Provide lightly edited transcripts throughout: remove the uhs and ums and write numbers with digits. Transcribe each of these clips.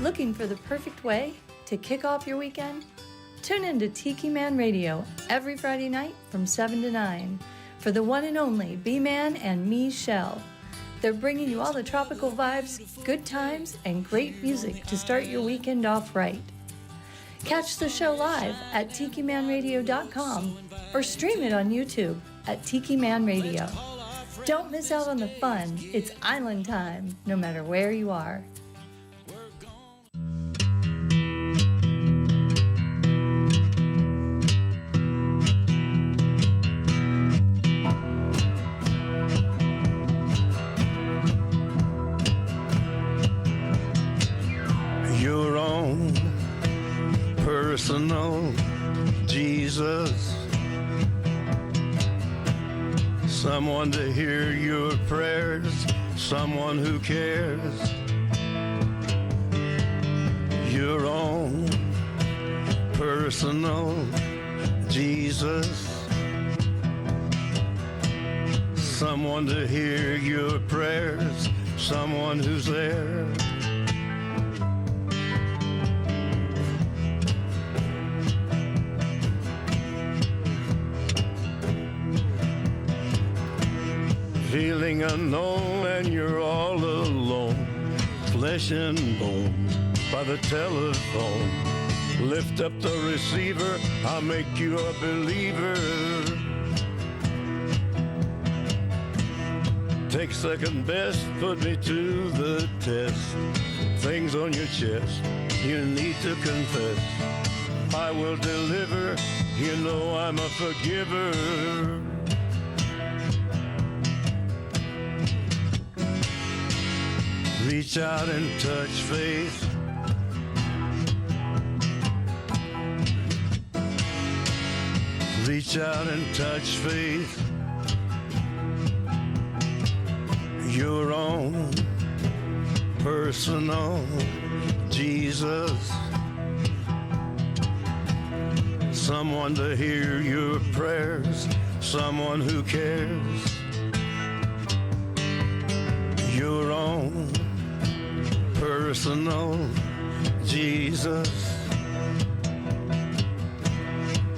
Looking for the perfect way to kick off your weekend? Tune in to Tiki Man Radio every Friday night from 7 to 9 for the one and only B-Man and me, Shell. They're bringing you all the tropical vibes, good times, and great music to start your weekend off right. Catch the show live at tikimanradio.com or stream it on YouTube at Tiki Man Radio. Don't miss out on the fun. It's island time, no matter where you are. Your own personal Jesus, someone to hear your prayers, someone who cares. Your own personal Jesus, someone to hear your prayers, someone who's there. Feeling unknown and you're all alone, flesh and bone by the telephone. Lift up the receiver, I'll make you a believer. Take second best, put me to the test. Things on your chest, you need to confess. I will deliver, you know I'm a forgiver. Reach out and touch faith. Reach out and touch faith. Your own personal Jesus, someone to hear your prayers, someone who cares. Your own personal Jesus,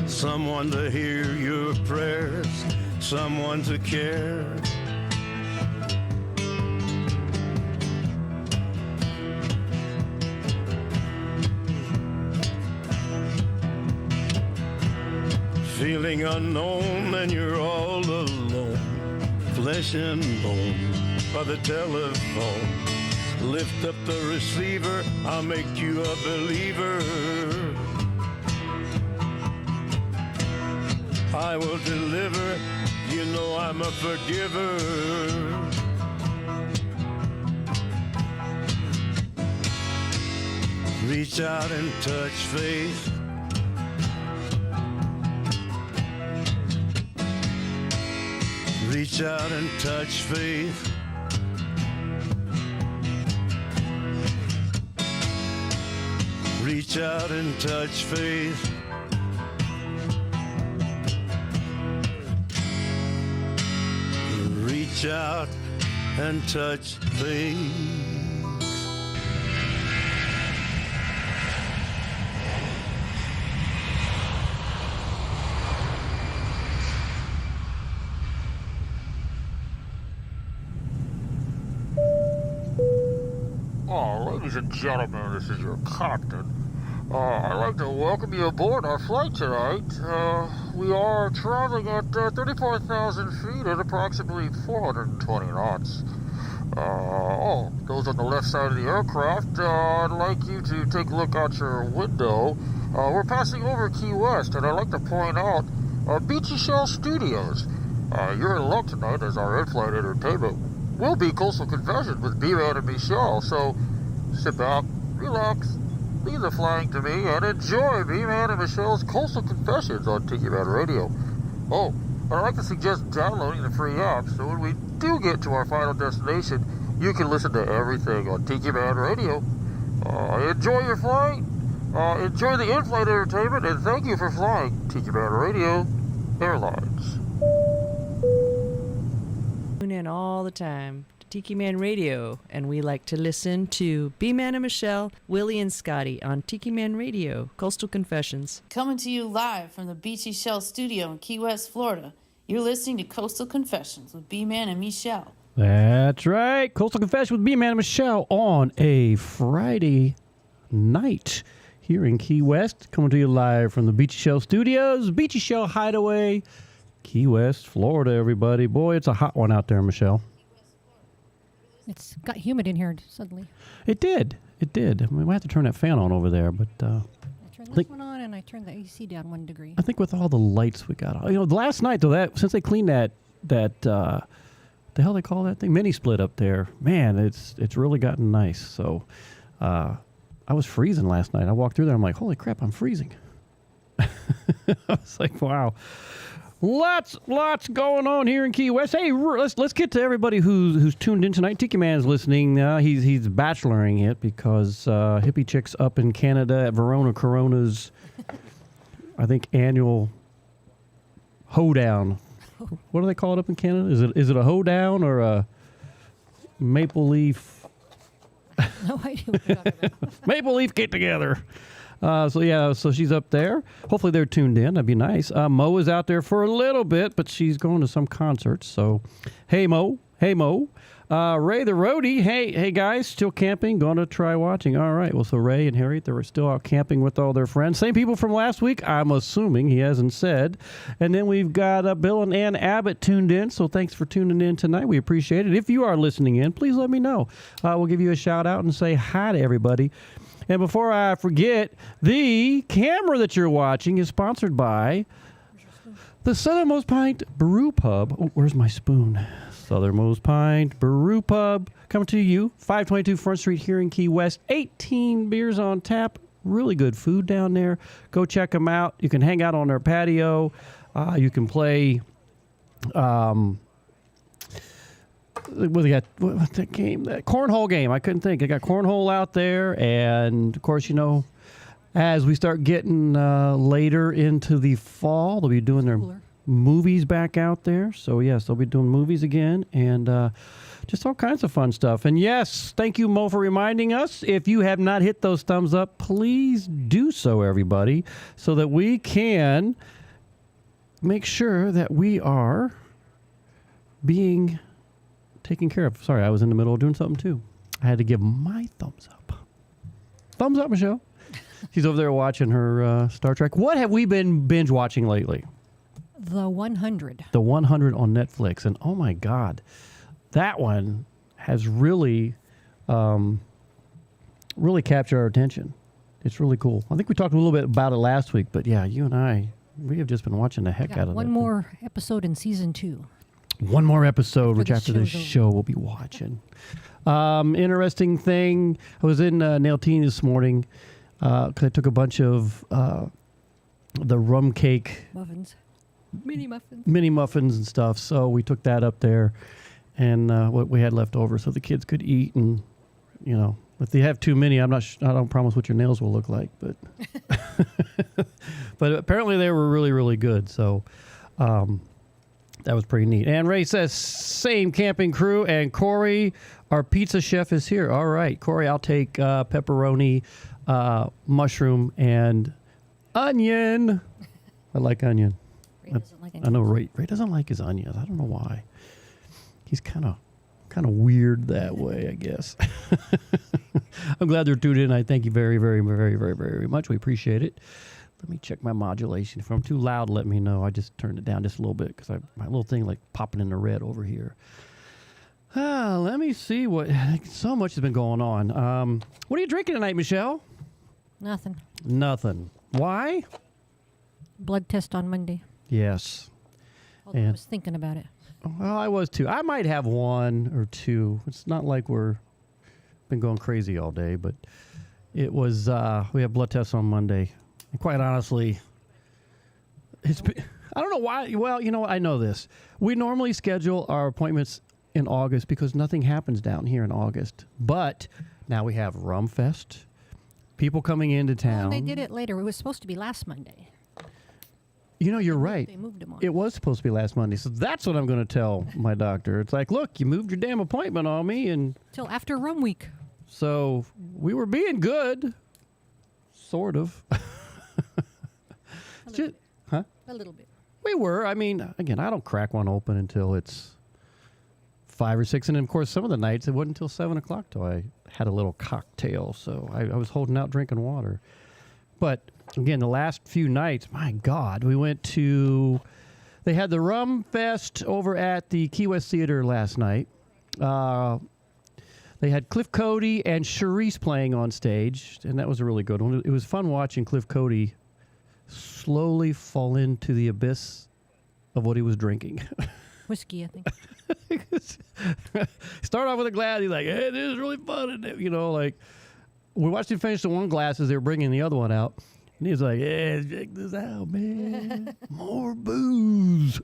someone to hear your prayers, someone to care. Feeling unknown and you're all alone, flesh and bone by the telephone. Lift up the receiver, I'll make you a believer. I will deliver, you know I'm a forgiver. Reach out and touch faith. Reach out and touch faith. Reach out and touch faith. Reach out and touch faith. Ladies and gentlemen, this is your captain. I'd like to welcome you aboard our flight tonight. We are traveling at 34,000 feet at approximately 420 knots. Those on the left side of the aircraft, I'd like you to take a look out your window. We're passing over Key West, and I'd like to point out Beechy Shell Studios. You're in luck tonight, as our in-flight entertainment will be Coastal Confessions with B-Man and Michelle. So sit back, relax, leave the flying to me, and enjoy B-Man and Michelle's Coastal Confessions on Tiki Man Radio. Oh, I'd like to suggest downloading the free app, so when we do get to our final destination, you can listen to everything on Tiki Man Radio. Enjoy your flight, enjoy the in-flight entertainment, and thank you for flying Tiki Man Radio Airlines. Tune in all the time Tiki Man Radio, and we like to listen to B-Man and Michelle, Willie and Scotty on Tiki Man Radio, Coastal Confessions. Coming to you live from the Beechy Shell Studio in Key West, Florida. You're listening to Coastal Confessions with B-Man and Michelle. That's right. Coastal Confessions with B-Man and Michelle on a Friday night here in Key West. Coming to you live from the Beechy Shell Studios, Beechy Shell Hideaway, Key West, Florida, everybody. Boy, it's a hot one out there, Michelle. It's got humid in here suddenly. It did. It did. I mean, we have to turn that fan on over there, but... I turned this one on, and I turned the AC down 1 degree. I think with all the lights we got... last night, though, since they cleaned that the hell they call that thing? Mini split up there. Man, it's really gotten nice. So, I was freezing last night. I walked through there. I'm like, holy crap, I'm freezing. I was like, wow. Lots going on here in Key West. Hey, let's get to everybody who's tuned in tonight. Tiki Man's listening. He's bacheloring it because Hippie Chick's up in Canada at Verona Corona's, I think, annual hoedown. What do they call it up in Canada? Is it a hoedown or a maple leaf? No idea what you're talking about. Maple leaf get together. So she's up there. Hopefully they're tuned in. That'd be nice. Mo is out there for a little bit, but she's going to some concerts. So, hey Mo. Ray the roadie. Hey guys, still camping? Going to try watching. All right. Well, so Ray and Harriet, they were still out camping with all their friends. Same people from last week, I'm assuming. He hasn't said. And then we've got Bill and Ann Abbott tuned in. So thanks for tuning in tonight. We appreciate it. If you are listening in, please let me know. We'll give you a shout out and say hi to everybody. And before I forget, the camera that you're watching is sponsored by the Southernmost Pint Brewpub. Oh, where's my spoon? Southernmost Pint Brewpub. Coming to you, 522 Front Street here in Key West. 18 beers on tap. Really good food down there. Go check them out. You can hang out on their patio. You can play... What they got? What's that game? That cornhole game. I couldn't think. They got cornhole out there, and of course, as we start getting later into the fall, they'll be doing their movies back out there. So yes, they'll be doing movies again, and just all kinds of fun stuff. And yes, thank you, Mo, for reminding us. If you have not hit those thumbs up, please do so, everybody, so that we can make sure that we are being taken care of. Sorry, I was in the middle of doing something too. I had to give my thumbs up. Thumbs up, Michelle. She's over there watching her Star Trek. What have we been binge watching lately? The 100. The 100 on Netflix. And oh my God, that one has really captured our attention. It's really cool. I think we talked a little bit about it last week, but yeah, you and I, we have just been watching the heck out of it. One more episode in season 2. One more episode, which after this show we'll be watching. Interesting thing, I was in Nailtini this morning because I took a bunch of the rum cake muffins, mini muffins and stuff. So we took that up there, and what we had left over, so the kids could eat. And if they have too many, I don't promise what your nails will look like, but but apparently they were really, really good. So. That was pretty neat. And Ray says, same camping crew. And Corey, our pizza chef, is here. All right, Corey, I'll take pepperoni, mushroom, and onion. I like onion. Ray doesn't like onions. I know Ray doesn't like his onions. I don't know why. He's kind of weird that way, I guess. I'm glad they're tuned in. I thank you very, very, very, very, very much. We appreciate it. Let me check my modulation. If I'm too loud, let me know. I just turned it down just a little bit because my little thing like popping in the red over here. Let me see so much has been going on. What are you drinking tonight, Michelle? Nothing. Why? Blood test on Monday. Yes. Although I was thinking about it. Well, I was too. I might have 1 or 2. It's not like we're been going crazy all day, but it was, we have blood tests on Monday. And quite honestly, I don't know why. Well, you know what? I know this. We normally schedule our appointments in August because nothing happens down here in August. But now we have Rum Fest, people coming into town. Well, they did it later. It was supposed to be last Monday. You know, you're right. They moved him on. It was supposed to be last Monday, so that's what I'm going to tell my doctor. It's like, look, you moved your damn appointment on me, and Till after rum week. so we were being good, sort of. A little bit. Huh? A little bit. We were. I mean, again, I don't crack one open until it's 5 or 6, and then, of course, some of the nights it wasn't until 7 o'clock till I had a little cocktail. So I was holding out drinking water. But again, the last few nights, my God, we went to. They had the Rum Fest over at the Key West Theater last night. They had Cliff Cody and Charisse playing on stage, and that was a really good one. It was fun watching Cliff Cody slowly fall into the abyss of what he was drinking. Whiskey, I think. Start off with a glass. He's like, hey, this is really fun. And, you know, like, we watched him finish the one glass as they were bringing the other one out. And he's like, yeah, check this out, man. More booze.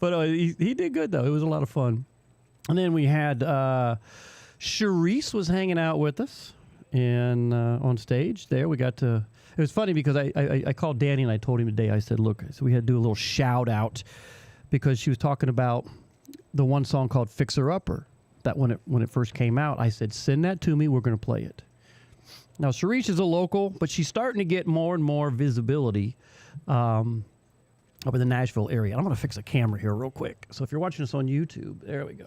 But he did good, though. It was a lot of fun. And then we had Charisse was hanging out with us and on stage there. We got to, it was funny because I called Danny and I told him today, I said, look, so we had to do a little shout out because she was talking about the one song called Fixer Upper. That when it first came out, I said, send that to me. We're going to play it. Now, Charisse is a local, but she's starting to get more and more visibility up in the Nashville area. I'm going to fix a camera here real quick. So if you're watching this on YouTube, there we go.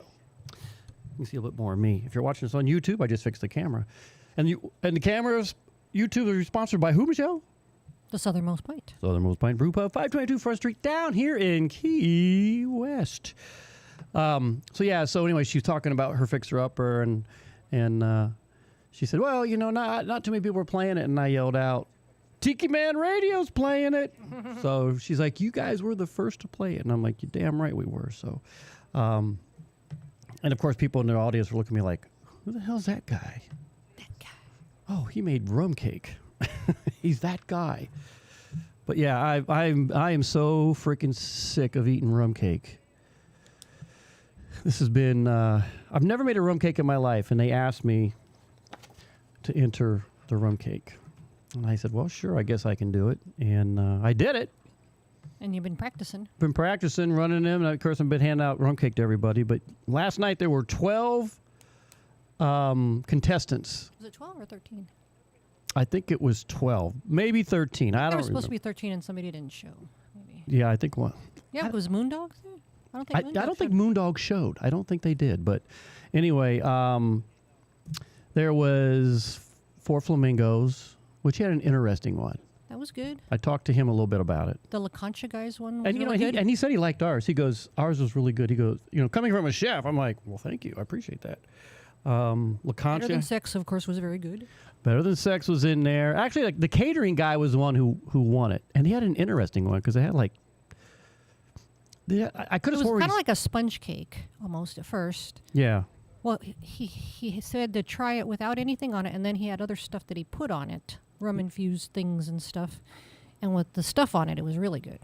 You can see a bit more of me. If you're watching this on YouTube, I just fixed the camera. And the cameras, YouTube is sponsored by who, Michelle? The Southernmost Pint. Southernmost Pint Brewpub, 522 Front Street, down here in Key West. So anyway, she was talking about her fixer-upper, and she said, well, you know, not too many people were playing it, and I yelled out, Tiki Man Radio's playing it. So she's like, you guys were the first to play it. And I'm like, you're damn right we were. So, and of course, people in the audience were looking at me like, who the hell's that guy? That guy. Oh, he made rum cake. He's that guy. But yeah, I am so freaking sick of eating rum cake. This has been, I've never made a rum cake in my life, and they asked me to enter the rum cake. And I said, well, sure, I guess I can do it. And I did it. And you've been practicing. Been practicing, running them. And of course, I've been handing out rum cake to everybody. But last night, there were 12 contestants. Was it 12 or 13? I think it was 12, maybe 13. I don't There remember. was supposed to be 13 and somebody didn't show. Maybe. Yeah, I think one. Yeah, it was Moondogs there? I don't think Moondog showed. I don't think they did. But anyway, there was 4 flamingos, which had an interesting one. That was good. I talked to him a little bit about it. The La Concha guys one was And, you know, really good. he said he liked ours. He goes, ours was really good. He goes, you know, coming from a chef, I'm like, well, thank you. I appreciate that. La Concha. Better Than Sex, of course, was very good. Better Than Sex was in there. Actually, like, the catering guy was the one who won it. And he had an interesting one because they had, like, I could It have was sworn. kind of like a sponge cake almost at first. Yeah. Well, he said to try it without anything on it, and then he had other stuff that he put on it, rum-infused things and stuff. And with the stuff on it, it was really good.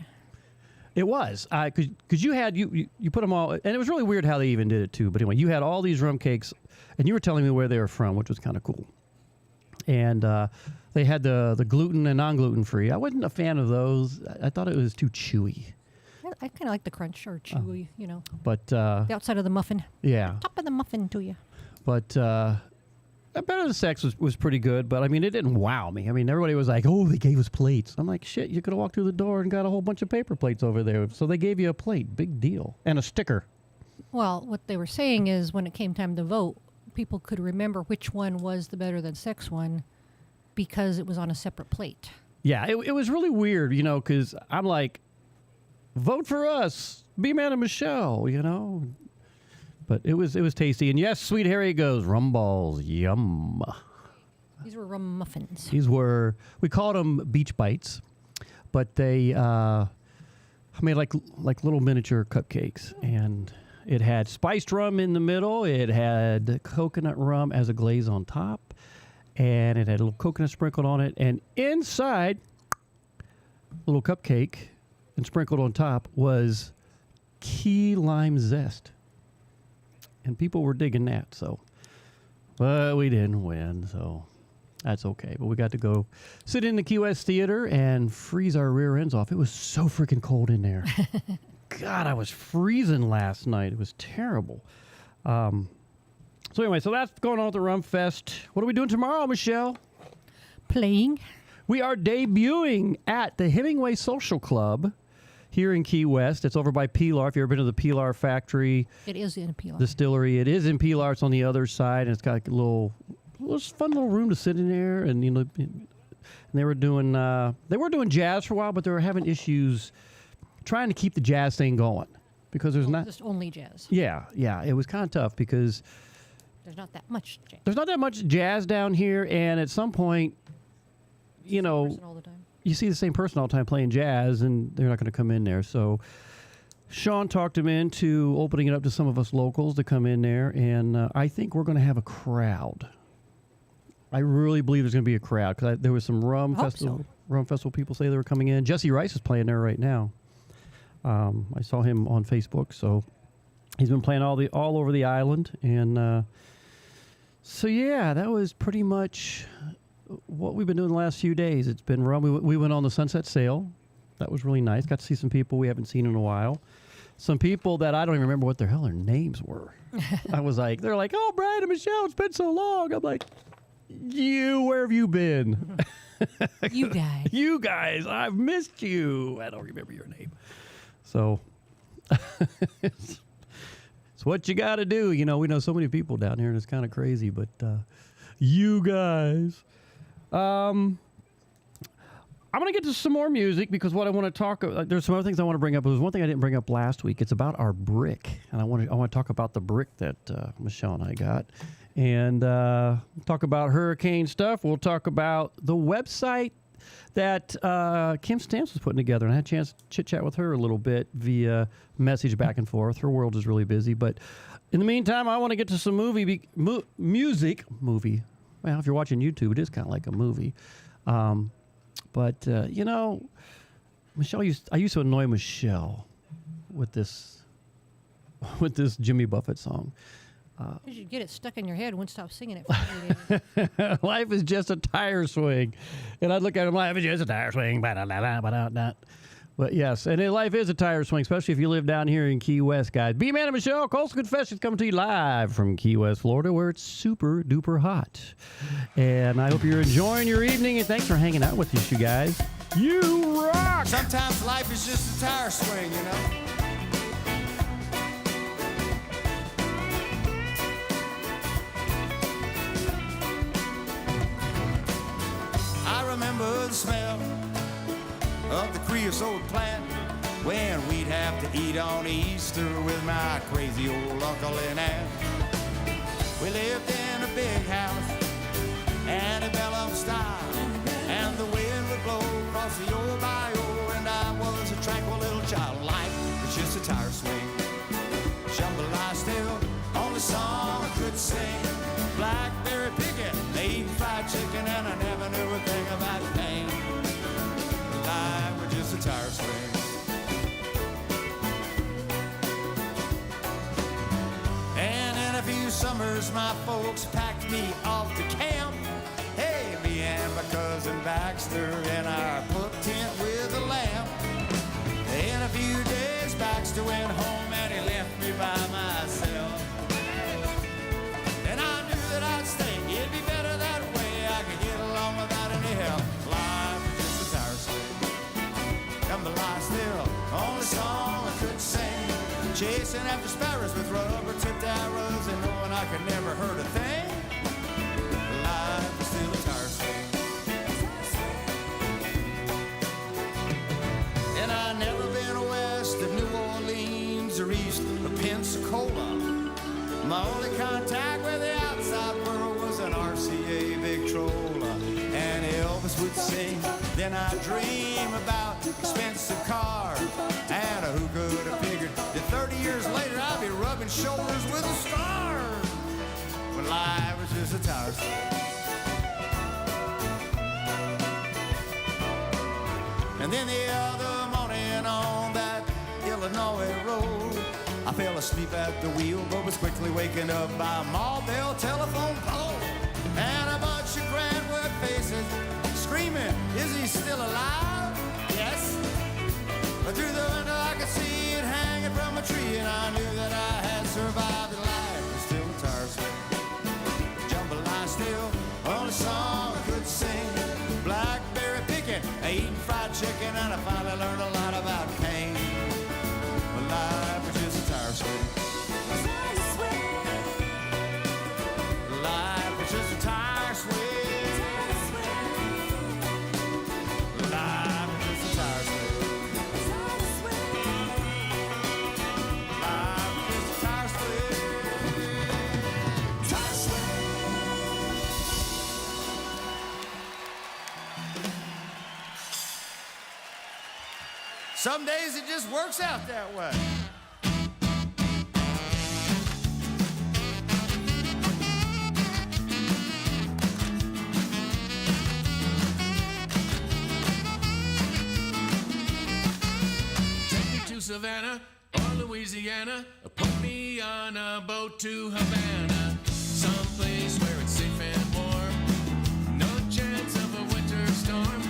It was. Because you had, you put them all, and it was really weird how they even did it, too. But anyway, you had all these rum cakes, and you were telling me where they were from, which was kind of cool. And they had the gluten and non-gluten free. I wasn't a fan of those. I thought it was too chewy. I kind of like the crunch or chewy, you know. But The outside of the muffin. yeah. Top of the muffin to you. But Better Than Sex was pretty good. But I mean, it didn't wow me. I mean, everybody was like, "Oh, they gave us plates." I'm like, "Shit, you could have walked through the door and got a whole bunch of paper plates over there." So they gave you a plate, big deal, and a sticker. Well, what they were saying is when it came time to vote, people could remember which one was the Better Than Sex one because it was on a separate plate. Yeah, it was really weird, you know, because I'm like, vote for us, B-Man and Michelle, you know. But it was tasty. And yes, Sweet Harry goes, rum balls, yum. These were rum muffins. These were, we called them beach bites, but they made like little miniature cupcakes. And it had spiced rum in the middle. It had coconut rum as a glaze on top. And it had a little coconut sprinkled on it. And inside, a little cupcake, and sprinkled on top was key lime zest. And people were digging that, so. But we didn't win, so That's okay. But we got to go sit in the Key West Theater and freeze our rear ends off. It was so freaking cold in there. God, I was freezing last night. It was terrible. So anyway, so that's going on at the Rum Fest. What are we doing tomorrow, Michelle? Playing. We are debuting at the Hemingway Social Club here in Key West. It's over by Pilar. If you've ever been to the Pilar factory. It is in Pilar. Distillery. It is in Pilar. It's on the other side, and it's got like a little fun little room to sit in there. And and they were doing jazz for a while, but they were having issues trying to keep the jazz thing going because there's not just only jazz. Yeah, it was kind of tough because there's not that much jazz. There's not that much jazz down here, and at some point, all the time. You see the same person all the time playing jazz, and they're not going to come in there. So Sean talked him into opening it up to some of us locals to come in there, and I think we're going to have a crowd. I really believe there's going to be a crowd because there was some rum festival people say they were coming in. Jesse Rice is playing there right now. I saw him on Facebook, so he's been playing all over the island, and so yeah, that was pretty much what we've been doing the last few days. It's been rum. We went on the Sunset Sail. That was really nice. Got to see some people we haven't seen in a while. Some people that I don't even remember what the hell their names were. They're like, oh, Brian and Michelle, it's been so long. I'm like, where have you been? You guys. You guys, I've missed you. I don't remember your name. So it's what you got to do. We know so many people down here, and it's kind of crazy, but you guys. I'm going to get to some more music because what I want to talk about, there's some other things I want to bring up. There was one thing I didn't bring up last week. It's about our brick, and I want to talk about the brick that Michelle and I got, and talk about hurricane stuff. We'll talk about the website that Kim Stamps was putting together, and I had a chance to chit-chat with her a little bit via message back and forth. Her world is really busy, but in the meantime, I want to get to some music. Well, if you're watching YouTube, it is kind of like a movie. But Michelle I used to annoy Michelle with this Jimmy Buffett song. You should get it stuck in your head and wouldn't stop singing it for 3 days. Life is just a tire swing. And I'd look at him, life is just a tire swing. But yes, and life is a tire swing, especially if you live down here in Key West, guys. B-Man and Michelle, Coastal Confessions coming to you live from Key West, Florida, where it's super duper hot. And I hope you're enjoying your evening, and thanks for hanging out with us, you guys. You rock! Sometimes life is just a tire swing, I remember the smell of the creosote plant when we'd have to eat on Easter with my crazy old uncle and aunt. We lived in a big house, antebellum style, and the wind would blow across the old bayou, and I was a tranquil little child. Life was just a tire swing. Jambalaya still, only song I could sing. Blackberry picket, eating fried chicken, and I never knew a thing about pain. Life was just a tire swing. And in a few summers, my folks packed me off to camp. Hey, me and my cousin Baxter in our book tent with a lamp. In a few days, Baxter went home and he left me by myself. And I knew that I'd stay. It'd be better that way. I could get along without any help. Life was just a tire swing. Come the lie still, only song I could sing. Chasing after sparrows with rubber-tipped arrows and knowing I could never hurt a thing. Life was still a tire swing. And I never been west of New Orleans or east of Pensacola. My only contact with the outside world was an RCA Victrola. And Elvis would sing, then I'd dream about expensive cars. And who could have figured that 30 years later I'd be rubbing shoulders with a star? When life was just a tire swing. And then the other morning on that Illinois road, I fell asleep at the wheel, but was quickly wakened up by a mall bell telephone pole. And a bunch of Grantwood faces, screaming, is he still alive? Yes. But through the window I could see it hanging from a tree, and I knew that I had survived the life. But still a tire swing, jambalaya still, only song I could sing. Blackberry picking, eating fried chicken, and I finally learned a lot about pain. But life was just a tire swing. Life was just a tire swing. Life was just a tire swing. Life was just a tire swing. Tire swing. Some days it just works out that way. Savannah or Louisiana, put me on a boat to Havana, someplace where it's safe and warm, no chance of a winter storm,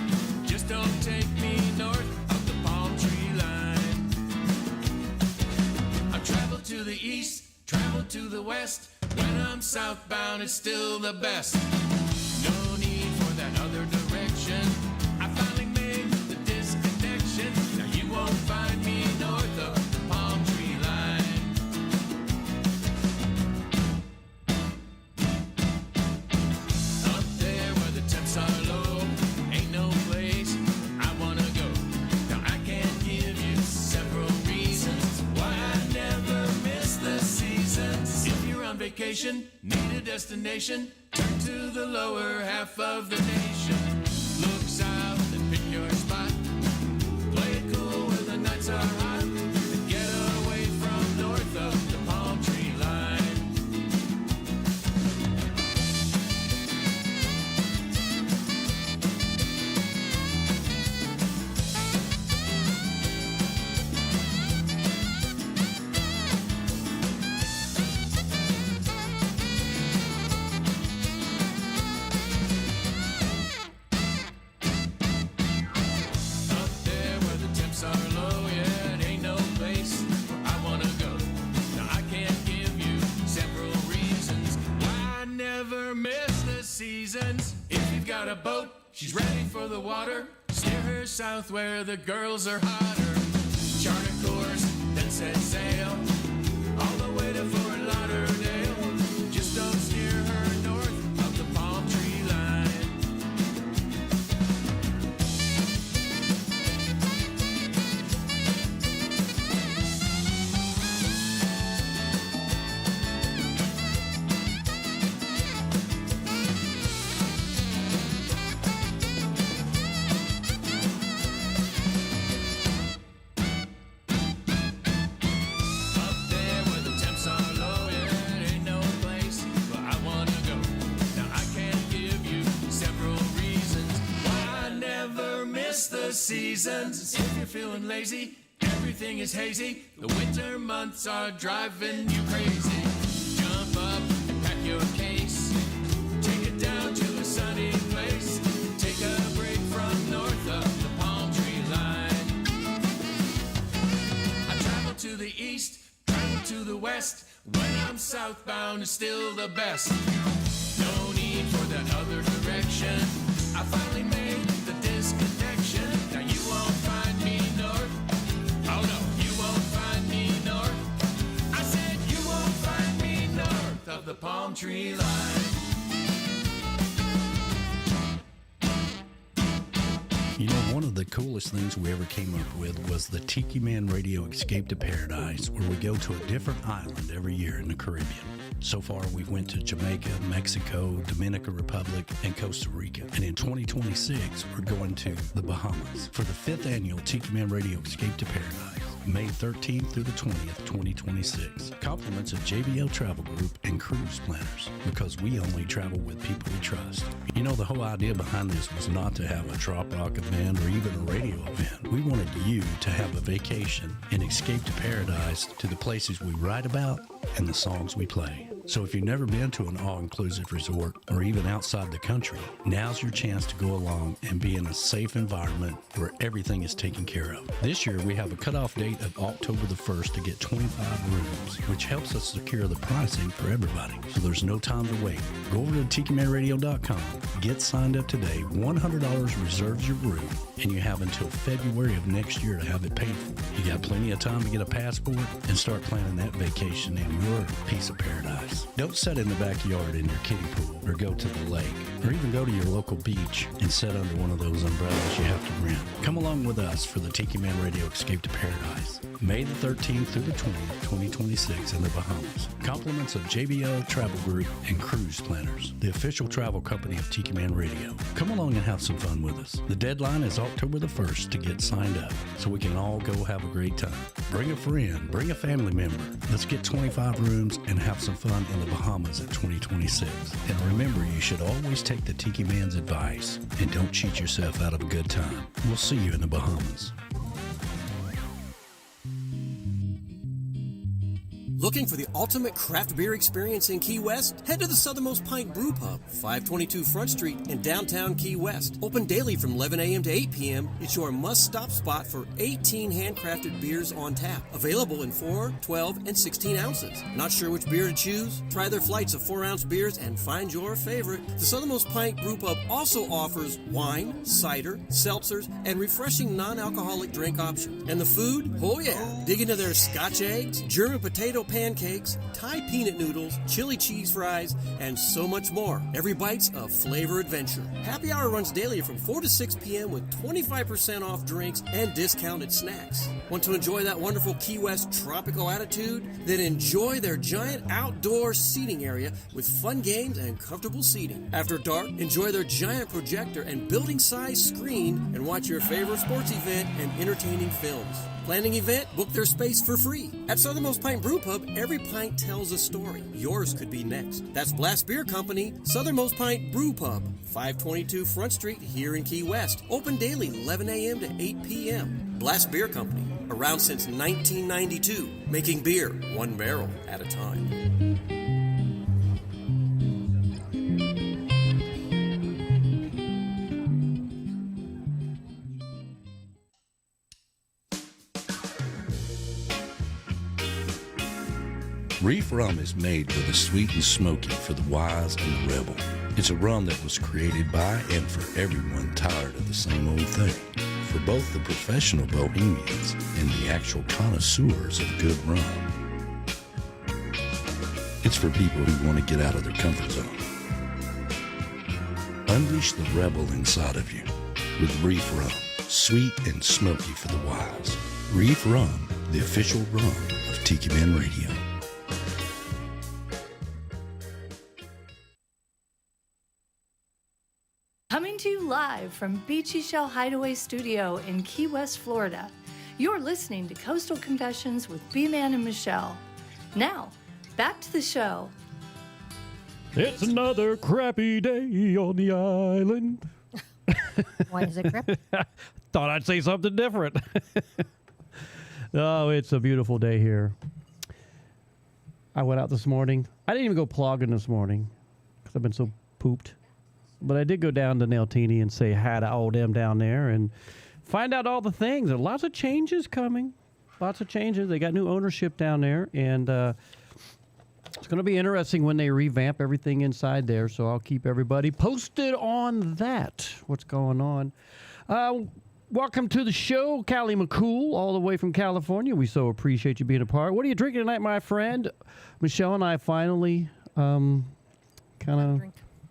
just don't take me north of the palm tree line. I've traveled to the east, traveled to the west, when I'm southbound it's still the best, no need for that other direction, I finally made the disconnection, now you won't find me north of the palm tree line. Up there where the temps are low, ain't no place I wanna go. Now I can give you several reasons why I never miss the seasons. If you're on vacation, need a destination, turn to the lower half of the nation. Look south and pick your spot. Play it cool where the nights are hot, and get away from north of the palm tree line. Up there where the temps are low, yeah, it ain't no place where I wanna go. Now I can't give you several reasons why I never miss the seasons. If you've got a boat, she's ready for the water, steer her south where the girls are hotter. Chart a course, then set sail, all the way to Fort Lauderdale. Just don't steer her north of the palm tree line. Up there where the temps are low, yeah, it ain't no place where I wanna go. Now I can't give you several reasons why I never miss the seasons. If you're feeling lazy, everything is hazy, the winter months are driving you crazy. Jump up and pack your case, take it down to a sunny place, take a break from north of the palm tree line. I travel to the east, travel to the west, when I'm southbound it's still the best. No need for that other direction, I finally made the disconnection. Now you won't find me north, oh no, you won't find me north. I said you won't find me north of the palm tree line. You know, one of the coolest things we ever came up with was the Tiki Man Radio Escape to Paradise, where we go to a different island every year in the Caribbean. So far, we've went to Jamaica, Mexico, Dominican Republic, and Costa Rica. And in 2026, we're going to the Bahamas for the 5th annual Tiki Man Radio Escape to Paradise, May 13th through the 20th, 2026. Compliments of JBL Travel Group and Cruise Planners, because we only travel with people we trust. You know, the whole idea behind this was not to have a trop rock event or even a radio event. We wanted you to have a vacation and escape to paradise, to the places we write about and the songs we play. So if you've never been to an all-inclusive resort or even outside the country, now's your chance to go along and be in a safe environment where everything is taken care of. This year, we have a cutoff date of October the 1st to get 25 rooms, which helps us secure the pricing for everybody. So there's no time to wait. Go over to TikiManRadio.com, get signed up today. $100 reserves your room, and you have until February of next year to have it paid for. You got plenty of time to get a passport and start planning that vacation in your piece of paradise. Don't sit in the backyard in your kiddie pool or go to the lake or even go to your local beach and sit under one of those umbrellas you have to rent. Come along with us for the Tiki Man Radio Escape to Paradise, May the 13th through the 20th, 2026 in the Bahamas. Compliments of JBL Travel Group and Cruise Planners, the official travel company of Tiki Man Radio. Come along and have some fun with us. The deadline is October the 1st to get signed up so we can all go have a great time. Bring a friend, bring a family member. Let's get 25 rooms and have some fun in the Bahamas in 2026. And remember, you should always take the Tiki Man's advice and don't cheat yourself out of a good time. We'll see you in the Bahamas. Looking for the ultimate craft beer experience in Key West? Head to the Southernmost Pint Brewpub, 522 Front Street in downtown Key West. Open daily from 11 a.m. to 8 p.m. It's your must-stop spot for 18 handcrafted beers on tap. Available in 4, 12, and 16 ounces. Not sure which beer to choose? Try their flights of 4-ounce beers and find your favorite. The Southernmost Pint Brewpub also offers wine, cider, seltzers, and refreshing non-alcoholic drink options. And the food? Oh yeah! Dig into their Scotch eggs, German potato pancakes, Thai peanut noodles, chili cheese fries, and so much more. Every bite's a flavor adventure. Happy hour runs daily from 4 to 6 p.m. with 25% off drinks and discounted snacks. Want to enjoy that wonderful Key West tropical attitude? Then enjoy their giant outdoor seating area with fun games and comfortable seating. After dark, enjoy their giant projector and building-sized screen and watch your favorite sports event and entertaining films. Planning event? Book their space for free. At Southernmost Pint Brewpub, every pint tells a story. Yours could be next. That's Blast Beer Company, Southernmost Pint Brewpub, 522 Front Street here in Key West. Open daily 11 a.m. to 8 p.m. Blast Beer Company, around since 1992, making beer one barrel at a time. Reef rum is made with a sweet and smoky for the wise and the rebel. It's a rum that was created by and for everyone tired of the same old thing. For both the professional bohemians and the actual connoisseurs of good rum. It's for people who want to get out of their comfort zone. Unleash the rebel inside of you with Reef Rum, sweet and smoky for the wise. Reef Rum, the official rum of Tiki Man Radio. Coming to you live from Beechy Shell Hideaway Studio in Key West, Florida. You're listening to Coastal Confessions with B-Man and Michelle. Now, back to the show. It's another crappy day on the island. Why is it crappy? Thought I'd say something different. Oh, it's a beautiful day here. I went out this morning. I didn't even go plogging this morning because I've been so pooped. But I did go down to Nailtini and say hi to all them down there and find out all the things. There are lots of changes coming. Lots of changes. They got new ownership down there. And it's going to be interesting when they revamp everything inside there. So I'll keep everybody posted on that. What's going on. Welcome to the show, Callie McCool, all the way from California. We so appreciate you being a part. What are you drinking tonight, my friend? Michelle and I finally kind of...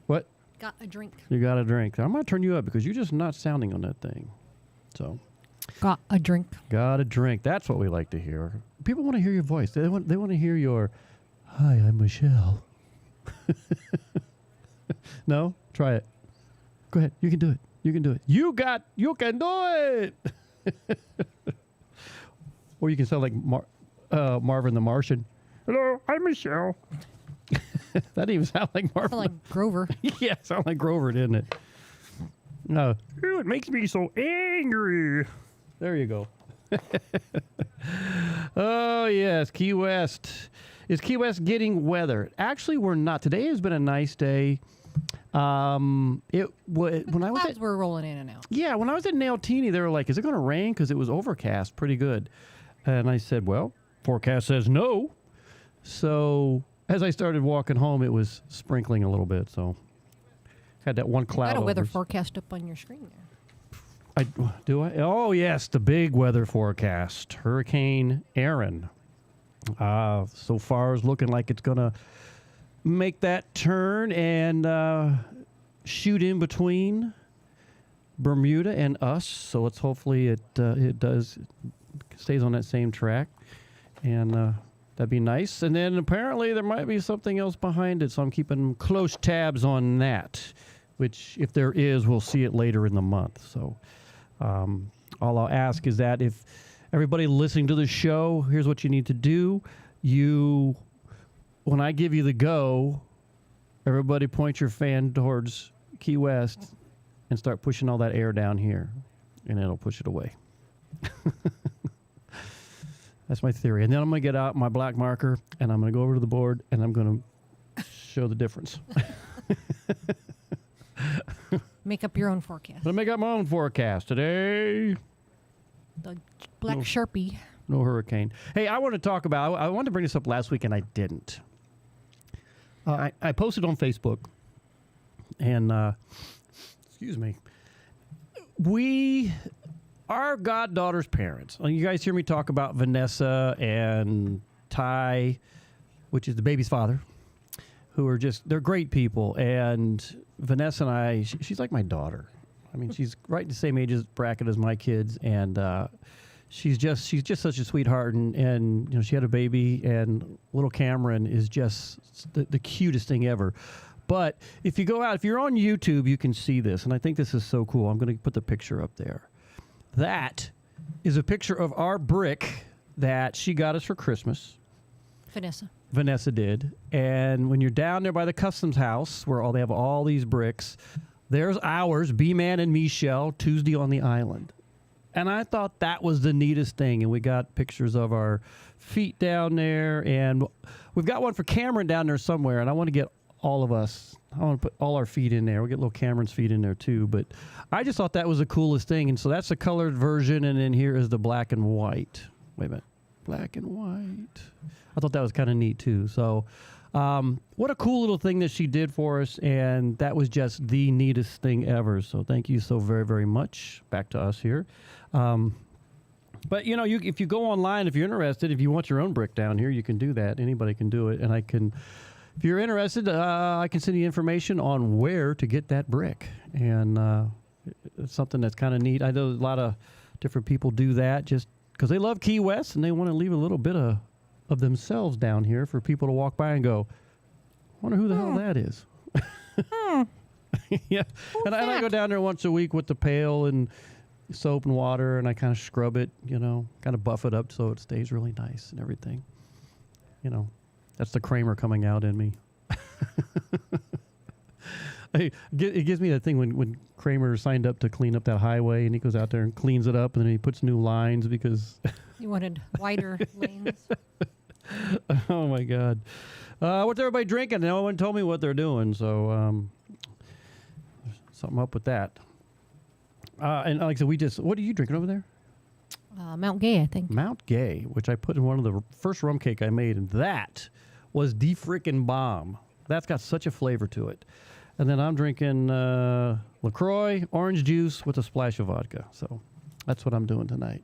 What? Got a drink. You got a drink. I'm going to turn you up because you're just not sounding on that thing. So... Got a drink. Got a drink. That's what we like to hear. People want to hear your voice. They want to hear your, hi, I'm Michelle. No? Try it. Go ahead. You can do it. You can do it. You can do it. Or you can sound like Marvin the Martian. Hello, I'm Michelle. That didn't even sound like Marvin. Sound like Grover. Yeah, sound like Grover, didn't it? No. Ooh, it makes me so angry. There you go. Oh, yes, Key West. Is Key West getting weather? Actually, we're not. Today has been a nice day. When I was Clouds were rolling in and out. Yeah, when I was at Nailtini, they were like, "Is it going to rain?" Because it was overcast, pretty good. And I said, "Well, forecast says no." So as I started walking home, it was sprinkling a little bit. So had that one cloud. You got a weather over. forecast up on your screen there. Do I? Oh yes, the big weather forecast. Hurricane Aaron. So far is looking like it's going to make that turn and shoot in between Bermuda and us. So let's hopefully it stays on that same track, and that'd be nice. And then apparently there might be something else behind it, so I'm keeping close tabs on that. Which, if there is, we'll see it later in the month. So all I'll ask is that if everybody listening to the show, here's what you need to do. When I give you the go, everybody point your fan towards Key West and start pushing all that air down here, and it'll push it away. That's my theory. And then I'm going to get out my black marker, and I'm going to go over to the board, and I'm going to show the difference. Make up your own forecast. I'm going to make up my own forecast today. The black Sharpie. No hurricane. Hey, I want to talk about, I wanted to bring this up last week, and I didn't. I posted on Facebook, and, excuse me, our goddaughter's parents, you guys hear me talk about Vanessa and Ty, which is the baby's father, who are they're great people. And Vanessa and I, she's like my daughter. I mean, she's right in the same age bracket as my kids, and she's just such a sweetheart. And she had a baby, and little Cameron is just the cutest thing ever. But if you're on YouTube, you can see this, and I think this is so cool. I'm going to put the picture up there. That is a picture of our brick that she got us for Christmas. Vanessa did. And when you're down there by the customs house where they have all these bricks, there's ours, B-Man and Me Shell, Tuesday on the Island. And I thought that was the neatest thing. And we got pictures of our feet down there. And we've got one for Cameron down there somewhere. And I want to get all of us. I want to put all our feet in there. We'll get little Cameron's feet in there too. But I just thought that was the coolest thing. And so that's the colored version. And then here is the black and white. Wait a minute. Black and white. I thought that was kind of neat too. So what a cool little thing that she did for us. And that was just the neatest thing ever. So thank you so very, very much. Back to us here. But, if you go online, if you're interested, if you want your own brick down here, you can do that. Anybody can do it. And if you're interested, I can send you information on where to get that brick. And it's something that's kind of neat. I know a lot of different people do that just because they love Key West and they want to leave a little bit of themselves down here for people to walk by and go, I wonder who the hell that is. Yeah. And I go down there once a week with the pail and soap and water, and I kind of scrub it, kind of buff it up so it stays really nice and everything. That's the Kramer coming out in me. It gives me that thing when Kramer signed up to clean up that highway, and he goes out there and cleans it up, and then he puts new lines because... You wanted wider lanes. Oh, my God. What's everybody drinking? No one told me what they're doing, so something up with that. And like I said, what are you drinking over there? Mount Gay, I think. Mount Gay, which I put in one of the first rum cake I made, and that was the frickin' bomb. That's got such a flavor to it. And then I'm drinking LaCroix, orange juice with a splash of vodka. So that's what I'm doing tonight.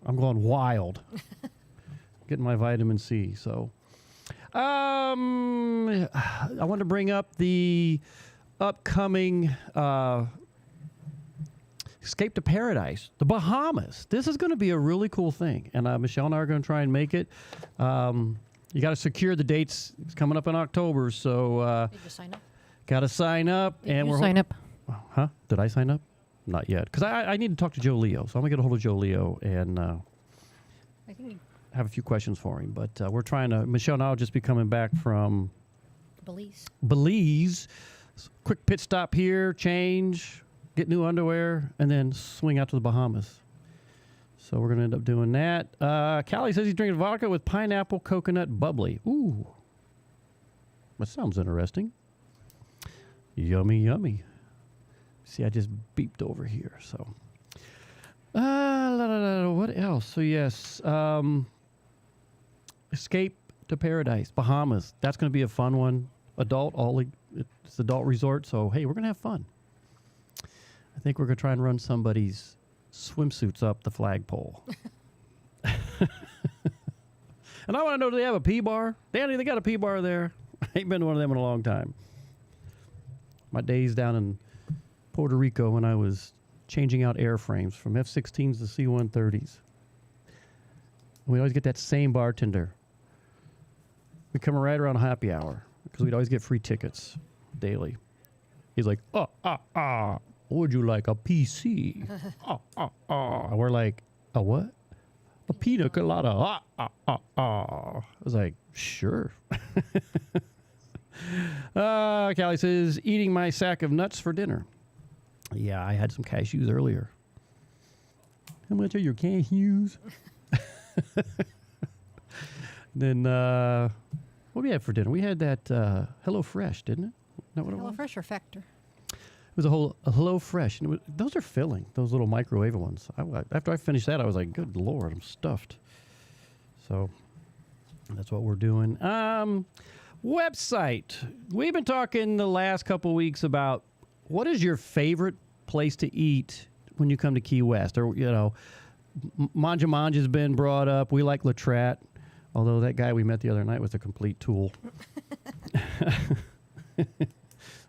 I'm going wild. Getting my vitamin C. So I want to bring up the upcoming Escape to Paradise, the Bahamas. This is going to be a really cool thing. And Michelle and I are going to try and make it. You got to secure the dates. It's coming up in October. So Did you sign up? Got to sign up. Did you sign up? Huh? Did I sign up? Not yet. Because I need to talk to Joe Leo. So I'm going to get a hold of Joe Leo and I think have a few questions for him. But we're trying to, Michelle and I will just be coming back from Belize. Quick pit stop here, change, get new underwear, and then swing out to the Bahamas. So we're going to end up doing that. Callie says he's drinking vodka with pineapple coconut bubbly. Ooh. That sounds interesting. Yummy, yummy. See, I just beeped over here. So, what else? So, yes. Escape to Paradise, Bahamas. That's going to be a fun one. It's adult resort. So, hey, we're going to have fun. I think we're going to try and run somebody's swimsuits up the flagpole. And I want to know, do they have a pee bar? Danny, they got a pee bar there? I ain't been to one of them in a long time. My days down in Puerto Rico when I was changing out airframes from F-16s to C-130s. We always get that same bartender. We come right around happy hour because we'd always get free tickets daily. He's like, would you like a PC? And we're like, a what? A pina colada. I was like, sure. Callie says, eating my sack of nuts for dinner. Yeah, I had some cashews earlier. How much are your cashews? Then, what did we have for dinner? We had that HelloFresh, didn't it? Not what it was? HelloFresh or Factor? It was a HelloFresh. And those are filling, those little microwave ones. After I finished that, I was like, good Lord, I'm stuffed. So that's what we're doing. Website. We've been talking the last couple of weeks about what is your favorite place to eat when you come to Key West? Or, Manja Manja's been brought up. We like La Tratte, although that guy we met the other night was a complete tool.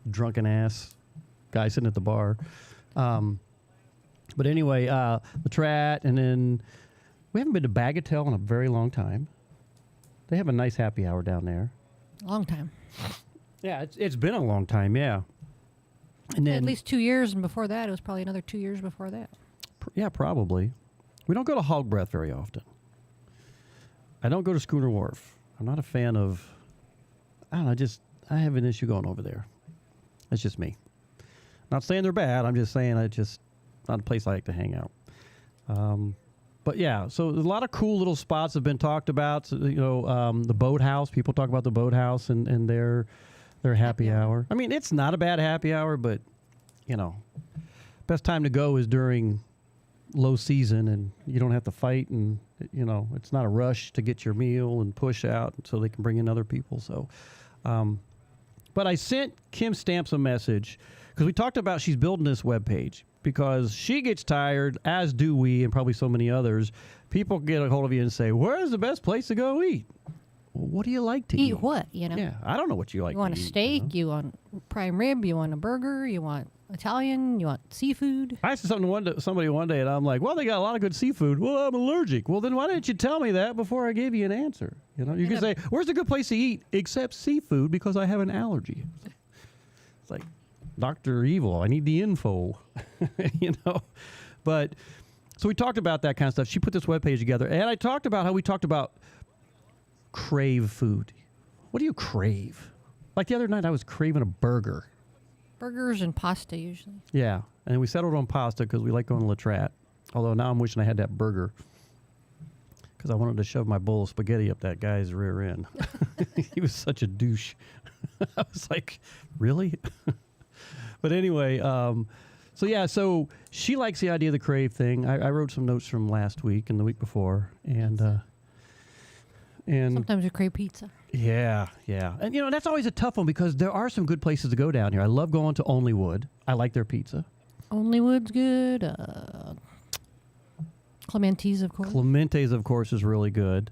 Drunken ass guy sitting at the bar. But anyway, La Tratte, and then we haven't been to Bagatelle in a very long time. They have a nice happy hour down there. Long time. Yeah, it's been a long time, yeah. And then at least 2 years, and before that, it was probably another 2 years before that. Yeah, probably. We don't go to Hog Breath very often. I don't go to Schooner Wharf. I'm not a fan of, I don't know, I have an issue going over there. That's just me. Not saying they're bad. I'm just saying not a place I like to hang out. But yeah, so a lot of cool little spots have been talked about. So, the Boathouse. People talk about the Boathouse and their happy hour. I mean, it's not a bad happy hour, but best time to go is during low season, and you don't have to fight, and it's not a rush to get your meal and push out so they can bring in other people. So, but I sent Kim Stamps a message because we talked about she's building this webpage. Because she gets tired, as do we, and probably so many others. People get a hold of you and say, "Where's the best place to go eat?" Well, what do you like to eat? Eat what? Yeah, I don't know what you like. You want to a eat, steak? You want prime rib? You want a burger? You want Italian? You want seafood? I said something to somebody one day, and I'm like, "Well, they got a lot of good seafood." Well, I'm allergic. Well, then why didn't you tell me that before I gave you an answer? You can say, "Where's a good place to eat except seafood because I have an allergy?" It's like, Dr. Evil, I need the info, But, so we talked about that kind of stuff. She put this webpage together, and I talked about how we talked about crave food. What do you crave? Like the other night, I was craving a burger. Burgers and pasta, usually. Yeah, and we settled on pasta because we like going to La Tratte. Although now I'm wishing I had that burger because I wanted to shove my bowl of spaghetti up that guy's rear end. He was such a douche. I was like, really? But anyway, so she likes the idea of the crave thing. I wrote some notes from last week and the week before, and sometimes we crave pizza. Yeah, and that's always a tough one because there are some good places to go down here. I love going to Onlywood. I like their pizza. Onlywood's good. Clemente's, of course. Clemente's, of course, is really good.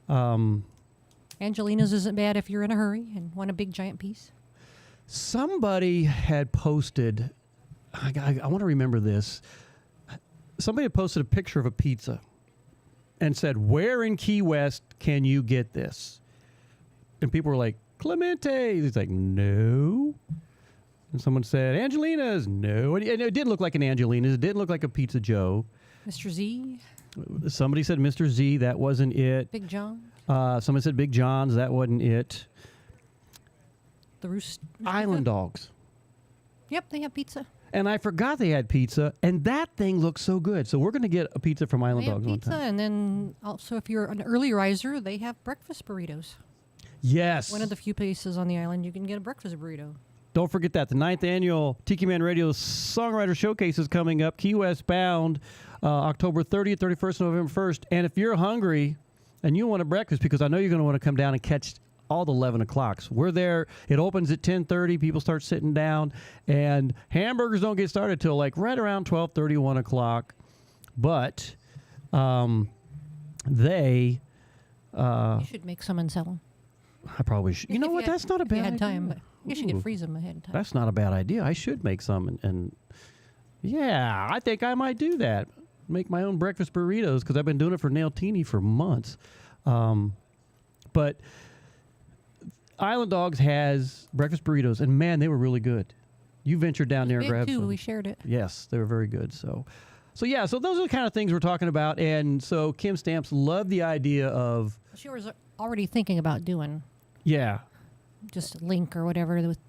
Angelina's isn't bad if you're in a hurry and want a big giant piece. Somebody had posted, I want to remember this. Somebody had posted a picture of a pizza and said, "Where in Key West can you get this?" And people were like, "Clemente's." He's like, "No." And someone said, "Angelina's." No. And it did look like an Angelina's. It did look like a Pizza Joe. Mr. Z. Somebody said Mr. Z. That wasn't it. Big John. Someone said Big John's. That wasn't it. The Roost. Island Dogs. Yep, they have pizza. And I forgot they had pizza, and that thing looks so good. So we're going to get a pizza from Island They have Dogs one pizza, time. and then also if you're an early riser, they have breakfast burritos. Yes. One of the few places on the island you can get a breakfast burrito. Don't forget that. The 9th annual Tiki Man Radio Songwriter Showcase is coming up. Key West bound, October 30th, 31st, November 1st. And if you're hungry and you want a breakfast, because I know you're going to want to come down and catch all the 11 o'clocks. We're there. It opens at 10:30. People start sitting down. And hamburgers don't get started till like right around 12:30, 1 o'clock. But they... you should make some and sell them. I probably should. You know what? That's not a bad idea. Had time, but you should Ooh. freeze them ahead of time. That's not a bad idea. I should make some. And yeah, I think I might do that. Make my own breakfast burritos because I've been doing it for Nailtini for months. But Island Dogs has breakfast burritos, and man, they were really good. You ventured down there and grabbed too. some. We shared it. Yes, they were very good. So yeah, so those are the kind of things we're talking about. And so Kim Stamps loved the idea of... She was already thinking about doing... Yeah. Just a link or whatever with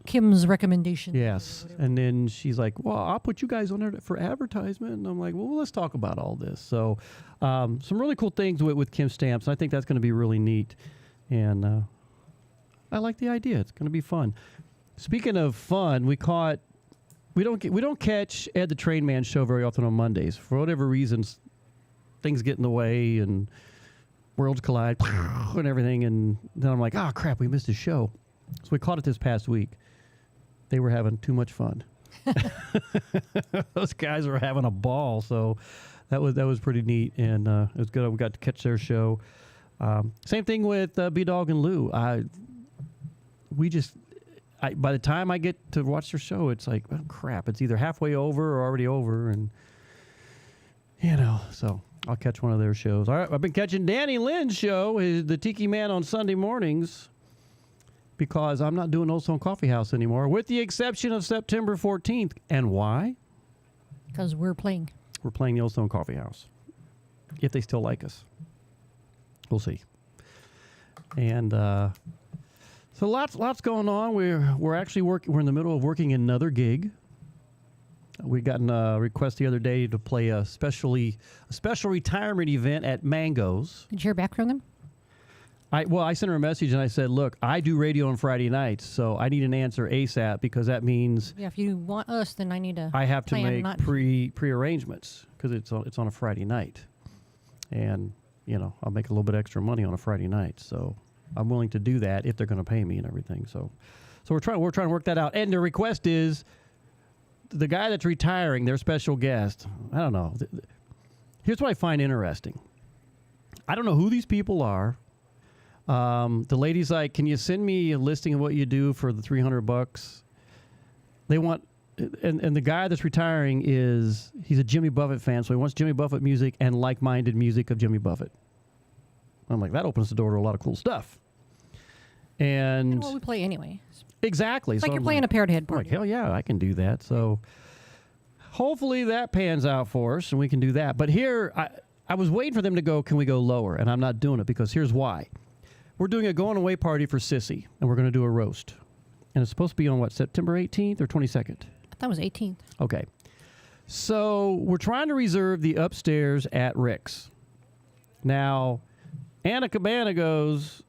Kim's recommendation. Yes. And then she's like, well, I'll put you guys on there for advertisement. And I'm like, well, let's talk about all this. So some really cool things with Kim Stamps. And I think that's going to be really neat. And I like the idea. It's going to be fun. Speaking of fun, we don't catch Ed the Train Man show very often on Mondays. For whatever reasons, things get in the way and worlds collide and everything. And then I'm like, oh, crap, we missed his show. So we caught it this past week. They were having too much fun. Those guys were having a ball. So that was pretty neat. And it was good. We got to catch their show. Same thing with B-Dog and Lou. By the time I get to watch their show, it's like, oh, crap, it's either halfway over or already over. And, so I'll catch one of their shows. All right, I've been catching Danny Lynn's show, the Tiki Man on Sunday mornings, because I'm not doing Old Stone Coffee House anymore, with the exception of September 14th. And why? Because we're playing. We're playing the Old Stone Coffee House, if they still like us. We'll see. And so lots going on. We're actually we're in the middle of working another gig. We got a request the other day to play a special retirement event at Mango's. Did you hear back from them? I sent her a message and I said, look, I do radio on Friday nights, so I need an answer ASAP because that means if you want us, then I have to make pre-arrangements because it's on a Friday night, and I'll make a little bit extra money on a Friday night, so I'm willing to do that if they're going to pay me and everything. So we're trying to work that out. And the request is the guy that's retiring, their special guest. I don't know. Here's what I find interesting. I don't know who these people are. The lady's like, can you send me a listing of what you do for the $300? They want, and the guy that's retiring he's a Jimmy Buffett fan, so he wants Jimmy Buffett music and like-minded music of Jimmy Buffett. I'm like, that opens the door to a lot of cool stuff. And we play anyway. Exactly. It's like so you're playing a paired head party. Like, hell yeah, I can do that. So hopefully that pans out for us and we can do that. But here, I was waiting for them to go, can we go lower? And I'm not doing it because here's why. We're doing a going away party for Sissy, and we're going to do a roast. And it's supposed to be on, September 18th or 22nd? I thought it was 18th. Okay. So we're trying to reserve the upstairs at Rick's. Now, Anna Cabana goes,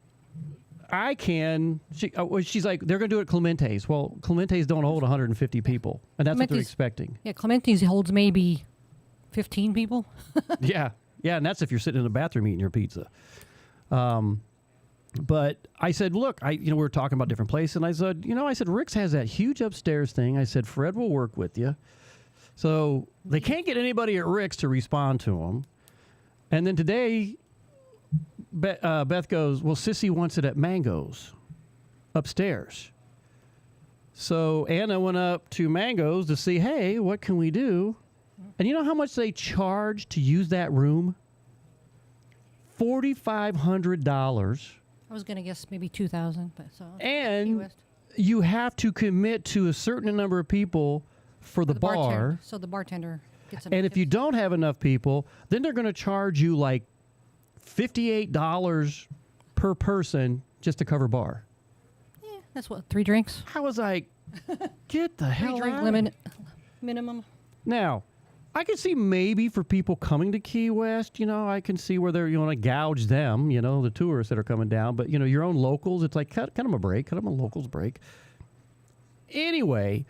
I can. She's like, they're going to do it at Clemente's. Well, Clemente's don't hold 150 people, and that's what they're expecting. Yeah, Clemente's holds maybe 15 people. Yeah, and that's if you're sitting in the bathroom eating your pizza. But I said, look, we were talking about different places, and I said, Rick's has that huge upstairs thing. I said, Fred will work with you. So they can't get anybody at Rick's to respond to them. And then today, Beth goes, well, Sissy wants it at Mango's upstairs. So Anna went up to Mango's to see, hey, what can we do? And you know how much they charge to use that room? $4,500. I was going to guess maybe 2,000, but so. And you have to commit to a certain number of people for the bar. So the bartender gets And if you don't have enough people, then they're going to charge you like $58 per person just to cover bar. Yeah, that's what, 3 drinks? I was like, get the hell out of limit. minimum. Now, I can see maybe for people coming to Key West, I can see where they're, want to gouge them, the tourists that are coming down. But, your own locals, it's like, cut them a break, cut them a locals break. Anyway,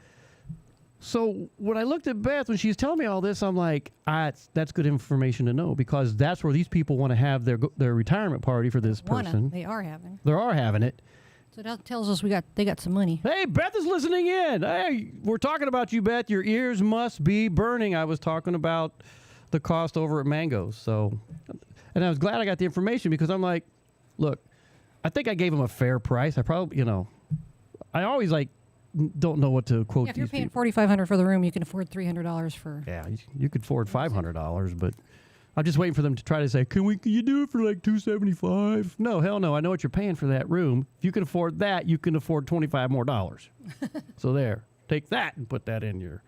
so when I looked at Beth, when she was telling me all this, I'm like, that's good information to know, because that's where these people want to have their retirement party for this person. They are having. They are having it. So that tells us they got some money. Hey, Beth is listening in. Hey, we're talking about you, Beth. Your ears must be burning. I was talking about the cost over at Mango's. So, and I was glad I got the information, because I'm like, look, I think I gave them a fair price. I probably, I always don't know what to quote. Yeah, if you're paying $4,500 for the room, you can afford $300 for. Yeah, you could afford $500, but I'm just waiting for them to try to say, can you do it for like $275? No, hell no. I know what you're paying for that room. If you can afford that, you can afford $25 more. So there, take that and put that in your.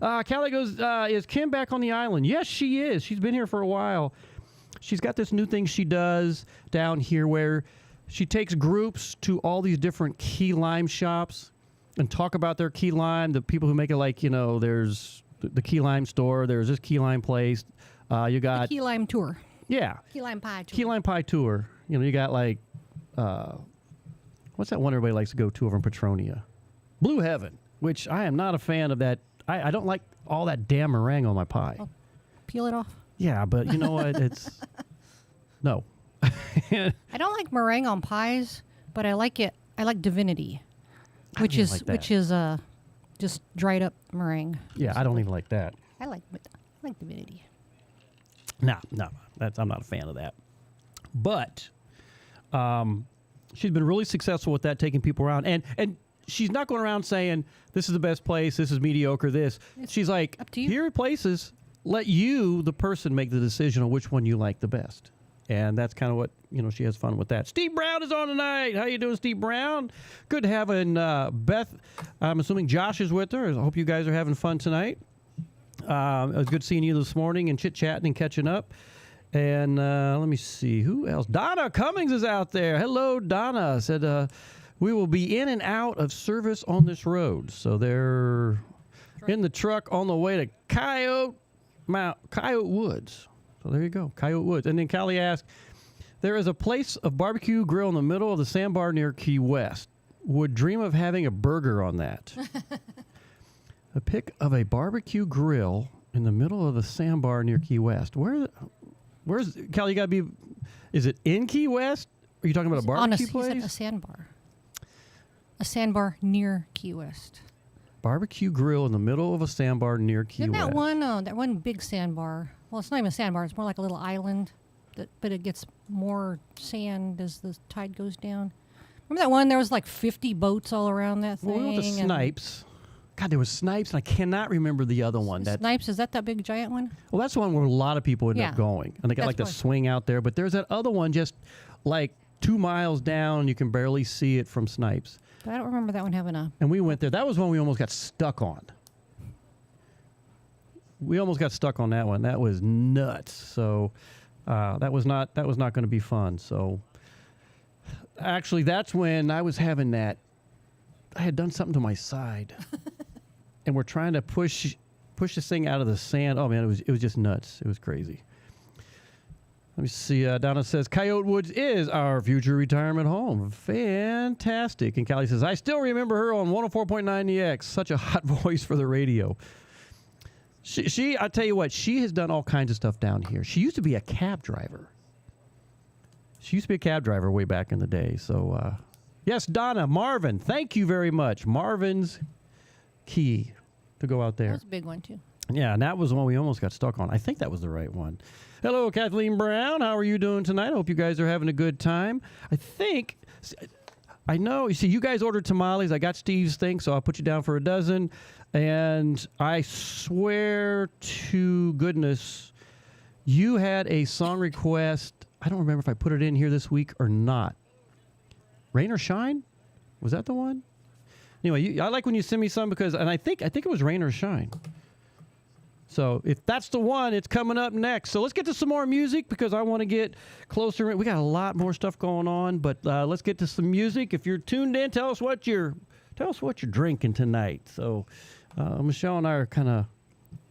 Callie goes, is Kim back on the island? Yes, she is. She's been here for a while. She's got this new thing she does down here where she takes groups to all these different key lime shops and talk about their key lime. The people who make it there's the key lime store. There's this key lime place. You got the key lime tour. Yeah. Key lime pie tour. Key lime pie tour. You got what's that one everybody likes to go to over in Petronia? Blue Heaven, which I am not a fan of that. I don't like all that damn meringue on my pie. Oh, peel it off. Yeah, but you know what? It's no. I don't like meringue on pies, but I like it. I like Divinity, which is just dried up meringue. Yeah, I don't even like that. I like Divinity. No, I'm not a fan of that. But she's been really successful with that, taking people around, and she's not going around saying this is the best place, this is mediocre, this. She's like, up to you. Here are places. Let you, the person, make the decision on which one you like the best. And that's kind of what, she has fun with that. Steve Brown is on tonight. How you doing, Steve Brown? Good having Beth. I'm assuming Josh is with her. I hope you guys are having fun tonight. It was good seeing you this morning and chit-chatting and catching up. And let me see. Who else? Donna Cummings is out there. Hello, Donna. Said, we will be in and out of service on this road. So they're in the truck on the way to Coyote Woods. So there you go, Coyote Woods. And then Callie asked, there is a place of barbecue grill in the middle of the sandbar near Key West. Would dream of having a burger on that. A pic of a barbecue grill in the middle of the sandbar near Key West. Where's Callie? You gotta be. Is it in Key West? Are you talking about a barbecue place? He said a sandbar. A sandbar near Key West. Barbecue grill in the middle of a sandbar near Key West. That one big sandbar. Well, it's not even a sandbar. It's more like a little island, but it gets more sand as the tide goes down. Remember that one? There was like 50 boats all around that thing. Well, we went to Snipes. God, there was Snipes, and I cannot remember the other one. Snipes, is that big giant one? Well, that's the one where a lot of people end up going. And they got the swing out there. But there's that other one just like 2 miles down. You can barely see it from Snipes. But I don't remember that one having a... And we went there. That was one we almost got stuck on. We almost got stuck on that one. That was nuts. So that was not going to be fun. So actually, that's when I was having that. I had done something to my side, and we're trying to push this thing out of the sand. Oh man, it was just nuts. It was crazy. Let me see. Donna says, Coyote Woods is our future retirement home. Fantastic. And Callie says, I still remember her on 104.9 EX. Such a hot voice for the radio. She, I tell you what, she has done all kinds of stuff down here. She used to be a cab driver. Way back in the day. So, yes, Donna, Marvin, thank you very much. Marvin's key to go out there. That was a big one, too. Yeah, and that was the one we almost got stuck on. I think that was the right one. Hello, Kathleen Brown. How are you doing tonight? I hope you guys are having a good time. I know. You see, you guys ordered tamales. I got Steve's thing, so I'll put you down for a dozen. And I swear to goodness, you had a song request. I don't remember if I put it in here this week or not. Rain or Shine? Was that the one? Anyway, I like when you send me some and I think it was Rain or Shine. So if that's the one, it's coming up next. So let's get to some more music because I want to get closer. We got a lot more stuff going on, but let's get to some music. If you're tuned in, tell us what you're Tell us what you're drinking tonight. So Michelle and I are kind of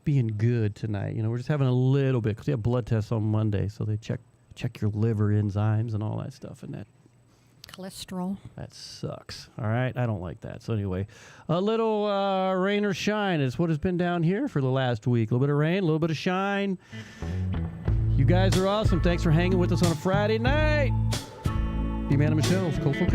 being good tonight. You know, we're just having a little bit because we have blood tests on Monday, so they check your liver enzymes and all that stuff, and that cholesterol. That sucks. All right, I don't like that. So anyway, a little rain or shine is what has been down here for the last week. A little bit of rain, a little bit of shine. You guys are awesome. Thanks for hanging with us on a Friday night. B-Man and Michelle's Coastal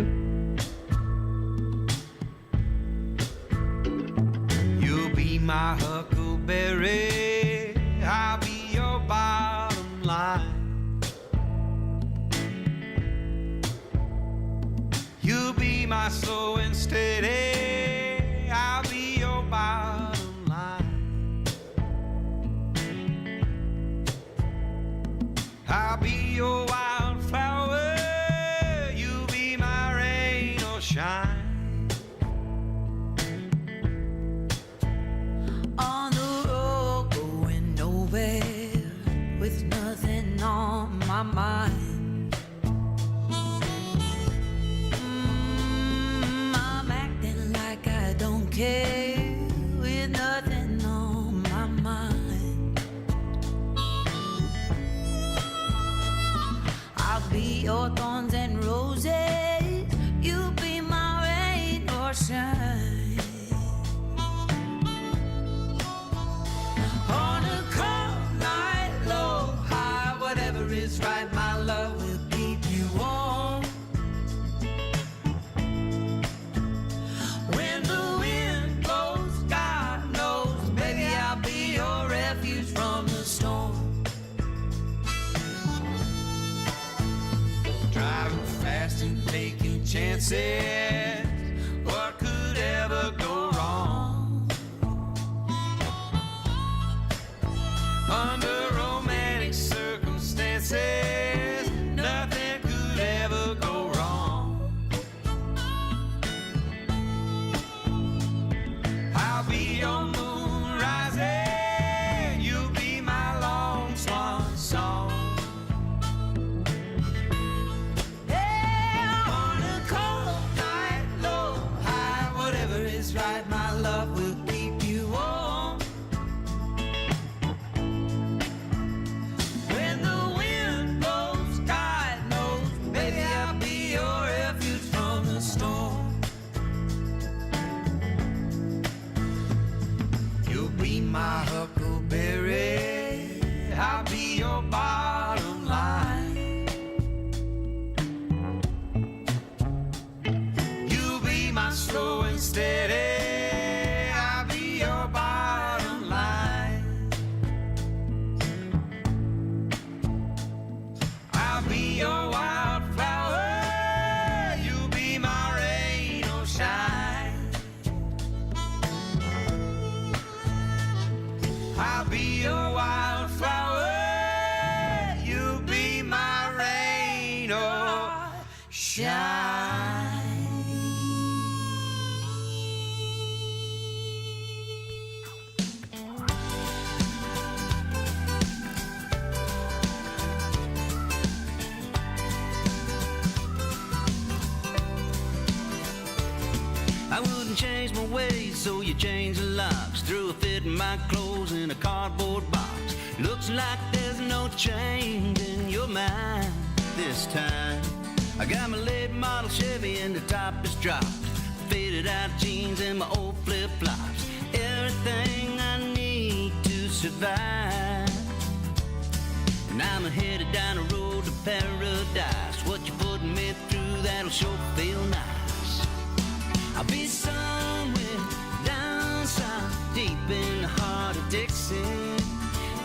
You'll be my huckleberry, I'll be your bottom line. You'll be my slow and steady, I'll be your bottom line. I'll be your wildflower, you'll be my rain or shine. On the road, going nowhere, with nothing on my mind. I'm acting like I don't care, with nothing on my mind. I'll be your thorns and roses, you'll be my rain or shine. On a cold night, low, high, whatever is right, my love will keep you warm. When the wind blows, God knows, baby, I'll be your refuge from the storm. Driving fast and taking chances, what could ever go wrong? Under romantic circumstances, nothing could ever go wrong. I'll be your moon rising, you'll be my long swan song. Yeah, on a cold night, low, high, whatever is right, my love will keep you warm. When the wind blows, God knows, baby, I'll be your refuge from the storm. You'll be my huckleberry, I'll be your bottom line. You'll be my slow and steady, I'll be your bottom line. I'll be your wildflower, you'll be my rain or shine. I'll be your wildflower, you'll be my rain or shine. I wouldn't change my ways, so you change the locks. Threw a fit in my clothes in a cardboard box. Looks like there's no change in your mind this time. I got my late model Chevy and the top is dropped. Faded out jeans and my old flip-flops. Everything I need to survive. And I'm headed down the road to paradise. What you putting me through, that'll sure feel nice. I'll be somewhere down south, deep in the heart of Dixie.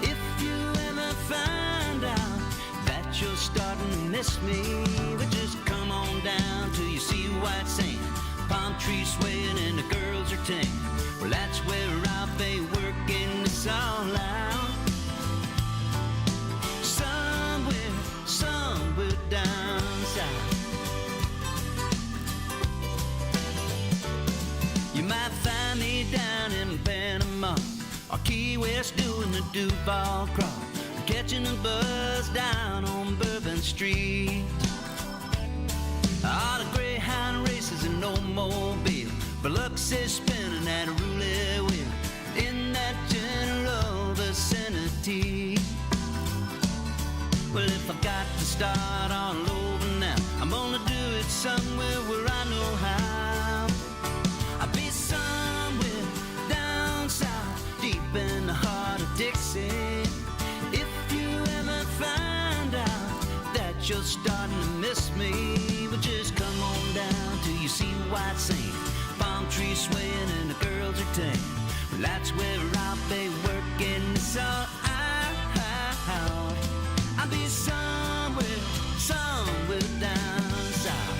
If you ever find out that you're starting to miss me, but just come on down till you see white sand, palm trees swaying and the girls are tan. Well, that's where I'll be working this all out. Somewhere down south. You might find me down in Panama or Key West doing the Duval Cross, catching a buzz down on Bourbon Street. All the Greyhound races and no mobile, But luck says spinning that roulette wheel in that general vicinity. Well, if I got to start all over now, I'm gonna do it somewhere where I know how. I'll be somewhere down south, deep in the heart of Dixie. If you ever find out that you're starting to miss me, well, just come on down till you see white sand, palm trees swaying and the girls are tan. Well, that's where I'll be working this all out. I'll be somewhere, somewhere down south.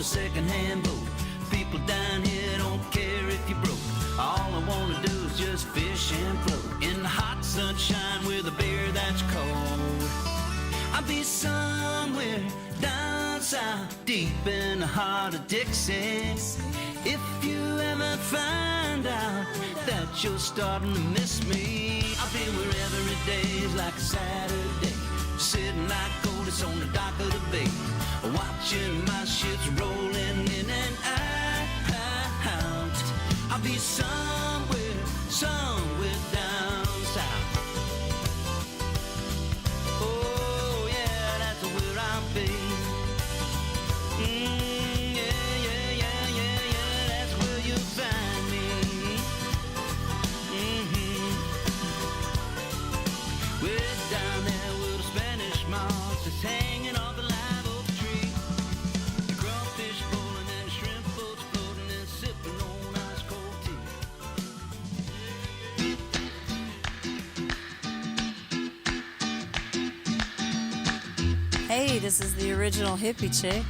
Second-hand boat. People down here don't care if you're broke. All I wanna do is just fish and float in the hot sunshine with a beer that's cold. I'll be somewhere down south, deep in the heart of Dixie. If you ever find out that you're starting to miss me, I'll be wherever it day's like a Saturday, sitting like Otis on the dock of the bay, watching my ships rolling in and out. I'll be somewhere, somewhere down south. Oh yeah, that's where I'll be. Yeah, yeah, yeah, yeah, yeah, that's where you'll find me. We're down there with the Spanish moss that's hanging off the live oak tree. The crawfish bowling and shrimp boats floating and sipping on ice cold tea. Hey, this is the original hippie chick,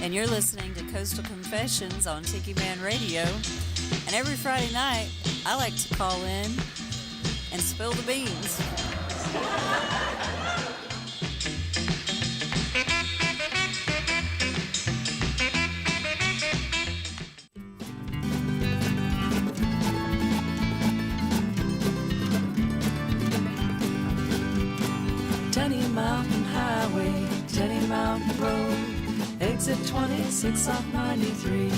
and you're listening to Coastal Confessions on Tiki Man Radio. And every Friday night, I like to call in and spill the beans. Tenny Mountain Highway, Tenny Mountain Road, exit 26 off 93.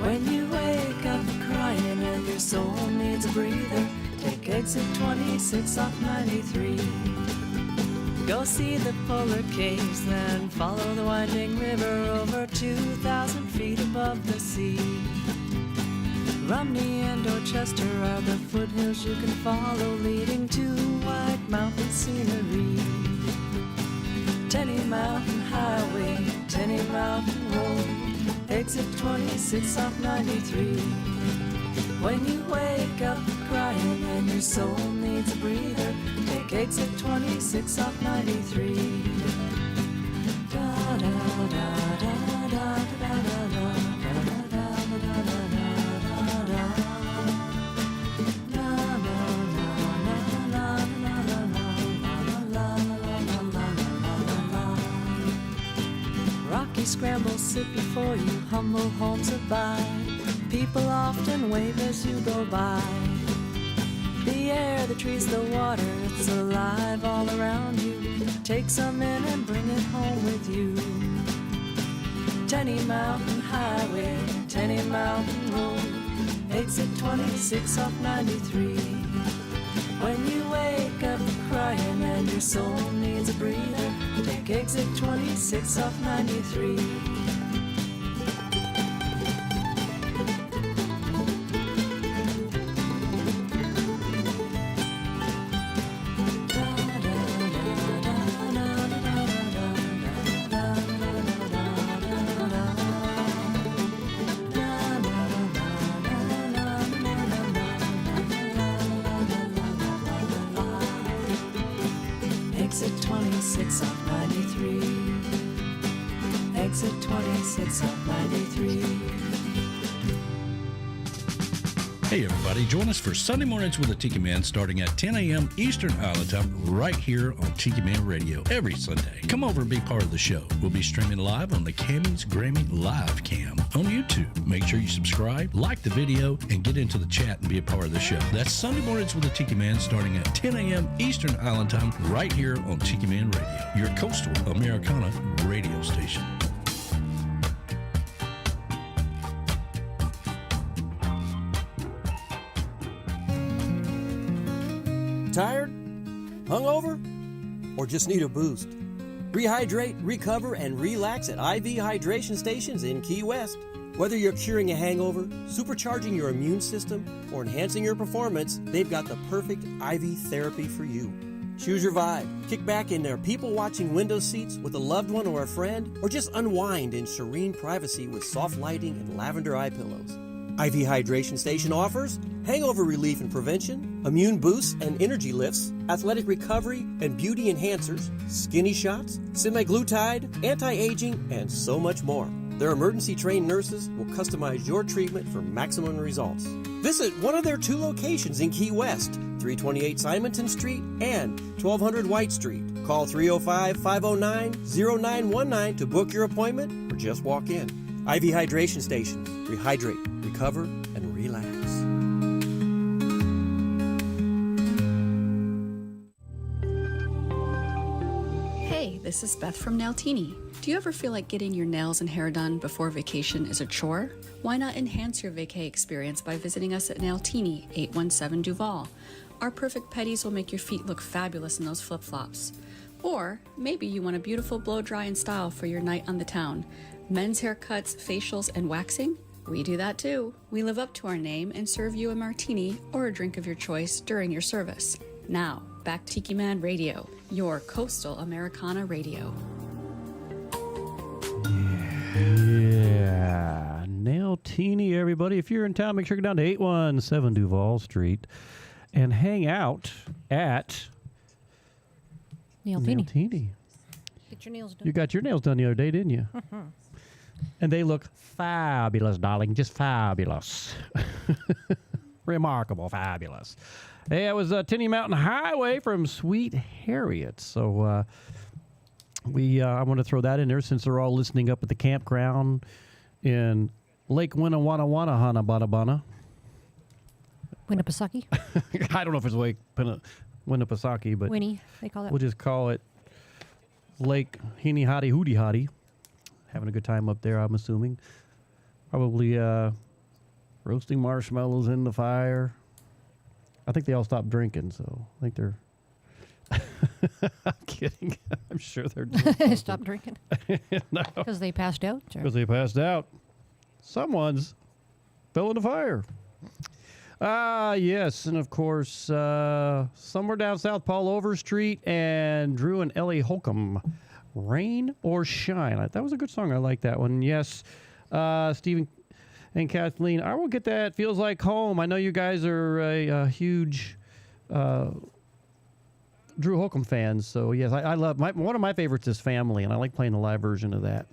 When you wake up crying and your soul needs a breather, take exit 26 off 93. Go see the polar caves, then follow the winding river over 2,000 feet above the sea. Romney and Dorchester are the foothills you can follow, leading to White Mountain scenery. Tenny Mountain Highway, Tenny Mountain Road, exit 26 off 93. When you wake up crying and your soul needs a breather, take exit 26 off 93. Da da da da da da da da. Rocky scrambles sit before you, humble homes abide. People often wave as you go by. The air, the trees, the water, it's alive all around you. Take some in and bring it home with you. Tenny Mountain Highway, Tenny Mountain Road, exit 26 off 93. When you wake up crying and your soul needs a breather, take exit 26 off 93. Exit 26 off 93. Exit 26 off 93. Hey everybody, join us for Sunday mornings with the Tiki Man starting at 10 a.m. Eastern Island Time right here on Tiki Man Radio every Sunday. Come over and be part of the show. We'll be streaming live on the Cammy's Grammy Live Cam on YouTube. Make sure you subscribe, like the video, and get into the chat and be a part of the show. That's Sunday mornings with the Tiki Man starting at 10 a.m. Eastern Island Time right here on Tiki Man Radio, your coastal Americana radio station. Tired? Hungover? Or just need a boost? Rehydrate, recover, and relax at IV hydration stations in Key West. Whether you're curing a hangover, supercharging your immune system, or enhancing your performance, they've got the perfect IV therapy for you. Choose your vibe. Kick back in their people-watching window seats with a loved one or a friend, or just unwind in serene privacy with soft lighting and lavender eye pillows. IV Hydration Station offers hangover relief and prevention, immune boosts and energy lifts, athletic recovery and beauty enhancers, skinny shots, semaglutide, anti-aging, and so much more. Their emergency-trained nurses will customize your treatment for maximum results. Visit one of their 2 locations in Key West, 328 Simonton Street and 1200 White Street. Call 305-509-0919 to book your appointment or just walk in. IV Hydration Station. Rehydrate, recover, and relax. Hey, this is Beth from Nailtini. Do you ever feel like getting your nails and hair done before vacation is a chore? Why not enhance your vacay experience by visiting us at Nailtini, 817 Duval? Our perfect petties will make your feet look fabulous in those flip-flops. Or maybe you want a beautiful blow-dry and style for your night on the town. Men's haircuts, facials, and waxing? We do that too. We live up to our name and serve you a martini or a drink of your choice during your service. Now, back to Tiki Man Radio, your coastal Americana radio. Yeah. Nailtini, everybody. If you're in town, make sure you go down to 817 Duval Street and hang out at Nailtini. Get your nails done. You got your nails done the other day, didn't you? And they look fabulous, darling. Just fabulous. Remarkable, fabulous. Hey, it was Tinny Mountain Highway from Sweet Harriet. So I want to throw that in there since they're all listening up at the campground in Lake Winnewanna, Hanna-Bana. Winnipesaukee? I don't know if it's Lake Winnipesaukee, but Winnie, they call it. We'll just call it Lake Heeny Hotty Hooty Hotty. Having a good time up there, I'm assuming. Probably roasting marshmallows in the fire. I think they all stopped drinking, so I think they're... I'm kidding. I'm sure they're doing Stop drinking? No. Because they passed out? Because they passed out. Someone's fell in the fire. Yes, and of course, somewhere down south, Paul Overstreet and Drew and Ellie Holcomb. Rain or Shine. That was a good song. I like that one. Yes, Stephen and Kathleen, I will get that. Feels Like Home. I know you guys are a huge Drew Holcomb fans. So, yes, I love one of my favorites is Family, and I like playing the live version of that.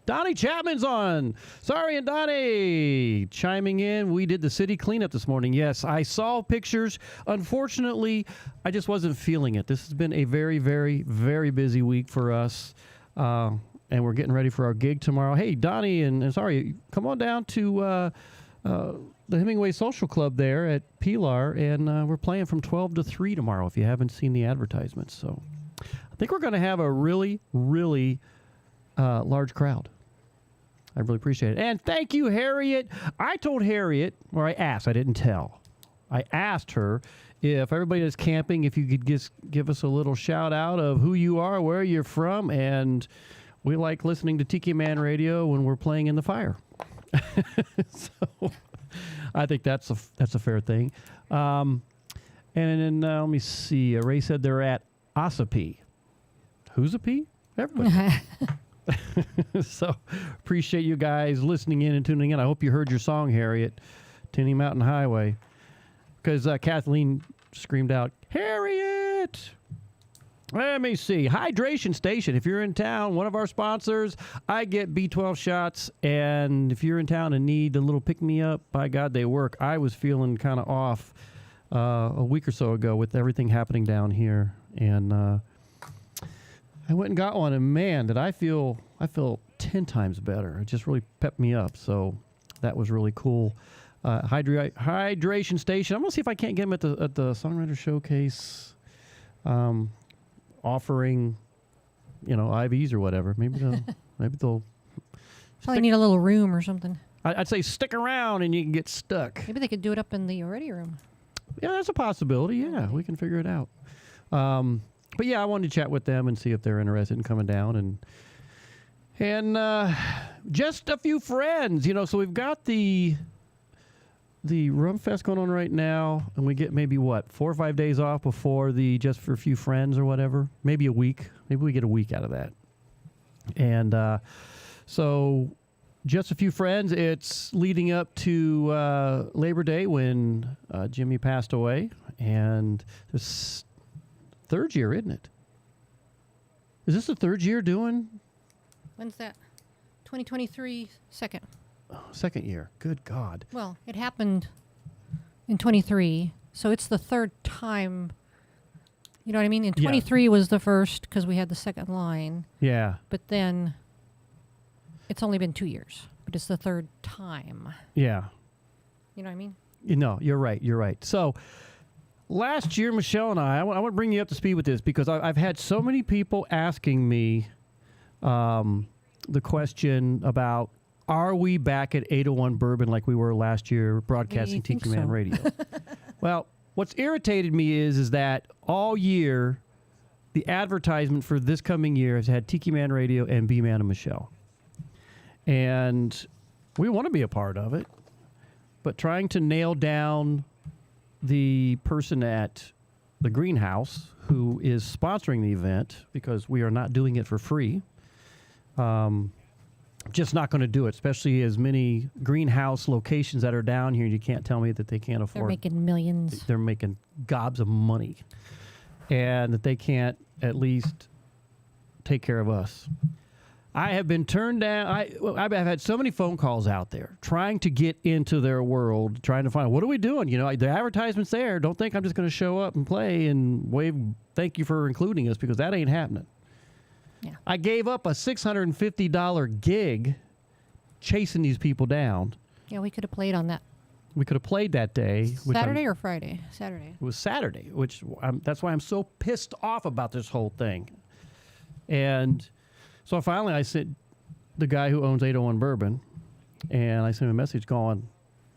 Donnie Chapman's on. Sorry, and Donnie chiming in. We did the city cleanup this morning. Yes, I saw pictures. Unfortunately, I just wasn't feeling it. This has been a very, very, very busy week for us, and we're getting ready for our gig tomorrow. Hey, Donnie, and sorry, come on down to the Hemingway Social Club there at Pilar, and we're playing from 12 to 3 tomorrow if you haven't seen the advertisements. So I think we're going to have a really, really large crowd. I really appreciate it. And thank you, Harriet. I told Harriet, or I asked, I didn't tell. I asked her if everybody that's camping, if you could just give us a little shout out of who you are, where you're from, and we like listening to Tiki Man Radio when we're playing in the fire. So I think that's a fair thing. And then let me see. Ray said they're at Ossipee. Who's a P? Everybody. So appreciate you guys listening in and tuning in. I hope you heard your song, Harriet, Tinny Mountain Highway, because Kathleen screamed out, Harriet! Let me see. Hydration Station. If you're in town, one of our sponsors, I get B12 shots. And if you're in town and need a little pick-me-up, by God, they work. I was feeling kind of off a week or so ago with everything happening down here. And I went and got one. And, man, did I feel 10 times better. It just really pepped me up. So that was really cool. Hydration Station. I'm going to see if I can't get them at the Songwriter Showcase. Offering, IVs or whatever. Maybe they'll. Probably need a little room or something. I'd say stick around and you can get stuck. Maybe they could do it up in the Ready Room. Yeah, that's a possibility. Yeah, we can figure it out. But yeah, I wanted to chat with them and see if they're interested in coming down and just a few friends. So we've got the Rum Fest going on right now, and we get maybe 4 or 5 days off before the Just for a Few Friends or whatever. Maybe a week. Maybe we get a week out of that. And so Just a Few Friends, it's leading up to Labor Day when Jimmy passed away. And this third year, isn't it? Is this the third year doing? When's that? 2023, second. Second year. Good God. Well, it happened in 23, so it's the third time. You know what I mean? In 23 was the first because we had the second line. Yeah. But then it's only been 2 years, but it's the third time. Yeah. You know what I mean? You're right. You're right. So last year, Michelle and I want to bring you up to speed with this because I've had so many people asking me the question about, are we back at 801 Bourbon like we were last year broadcasting Tiki Man Radio? Well, what's irritated me is that all year, the advertisement for this coming year has had Tiki Man Radio and B-Man and Michelle. And we want to be a part of it, but trying to nail down the person at the greenhouse who is sponsoring the event, because we are not doing it for free, just not going to do it, especially as many greenhouse locations that are down here. You can't tell me that they can't afford. They're making millions. They're making gobs of money, and that they can't at least take care of us. I have been turned down. I've had so many phone calls out there trying to get into their world, trying to find, what are we doing? The advertisement's there. Don't think I'm just going to show up and play and wave, thank you for including us, because that ain't happening. Yeah. I gave up a $650 gig chasing these people down. Yeah, we could have played on that. We could have played that day. Saturday or Friday? Saturday. It was Saturday, which that's why I'm so pissed off about this whole thing. And so finally I sent the guy who owns 801 Bourbon, and I sent him a message going,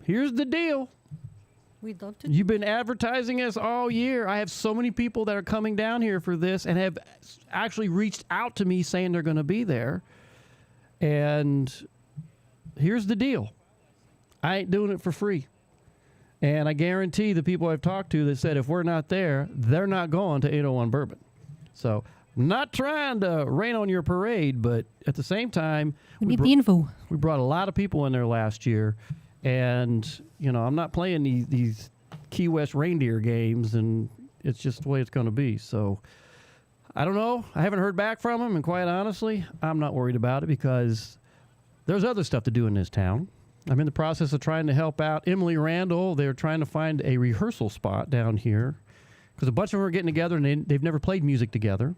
here's the deal. We'd love to. You've been advertising us all year. I have so many people that are coming down here for this and have actually reached out to me saying they're going to be there. And here's the deal. I ain't doing it for free. And I guarantee the people I've talked to that said if we're not there, they're not going to 801 Bourbon. So I'm not trying to rain on your parade, but at the same time, we need the info. We brought a lot of people in there last year. And, I'm not playing these Key West reindeer games, and it's just the way it's going to be. So I don't know. I haven't heard back from them, and quite honestly, I'm not worried about it because there's other stuff to do in this town. I'm in the process of trying to help out Emily Randall. They're trying to find a rehearsal spot down here because a bunch of them are getting together, and they've never played music together.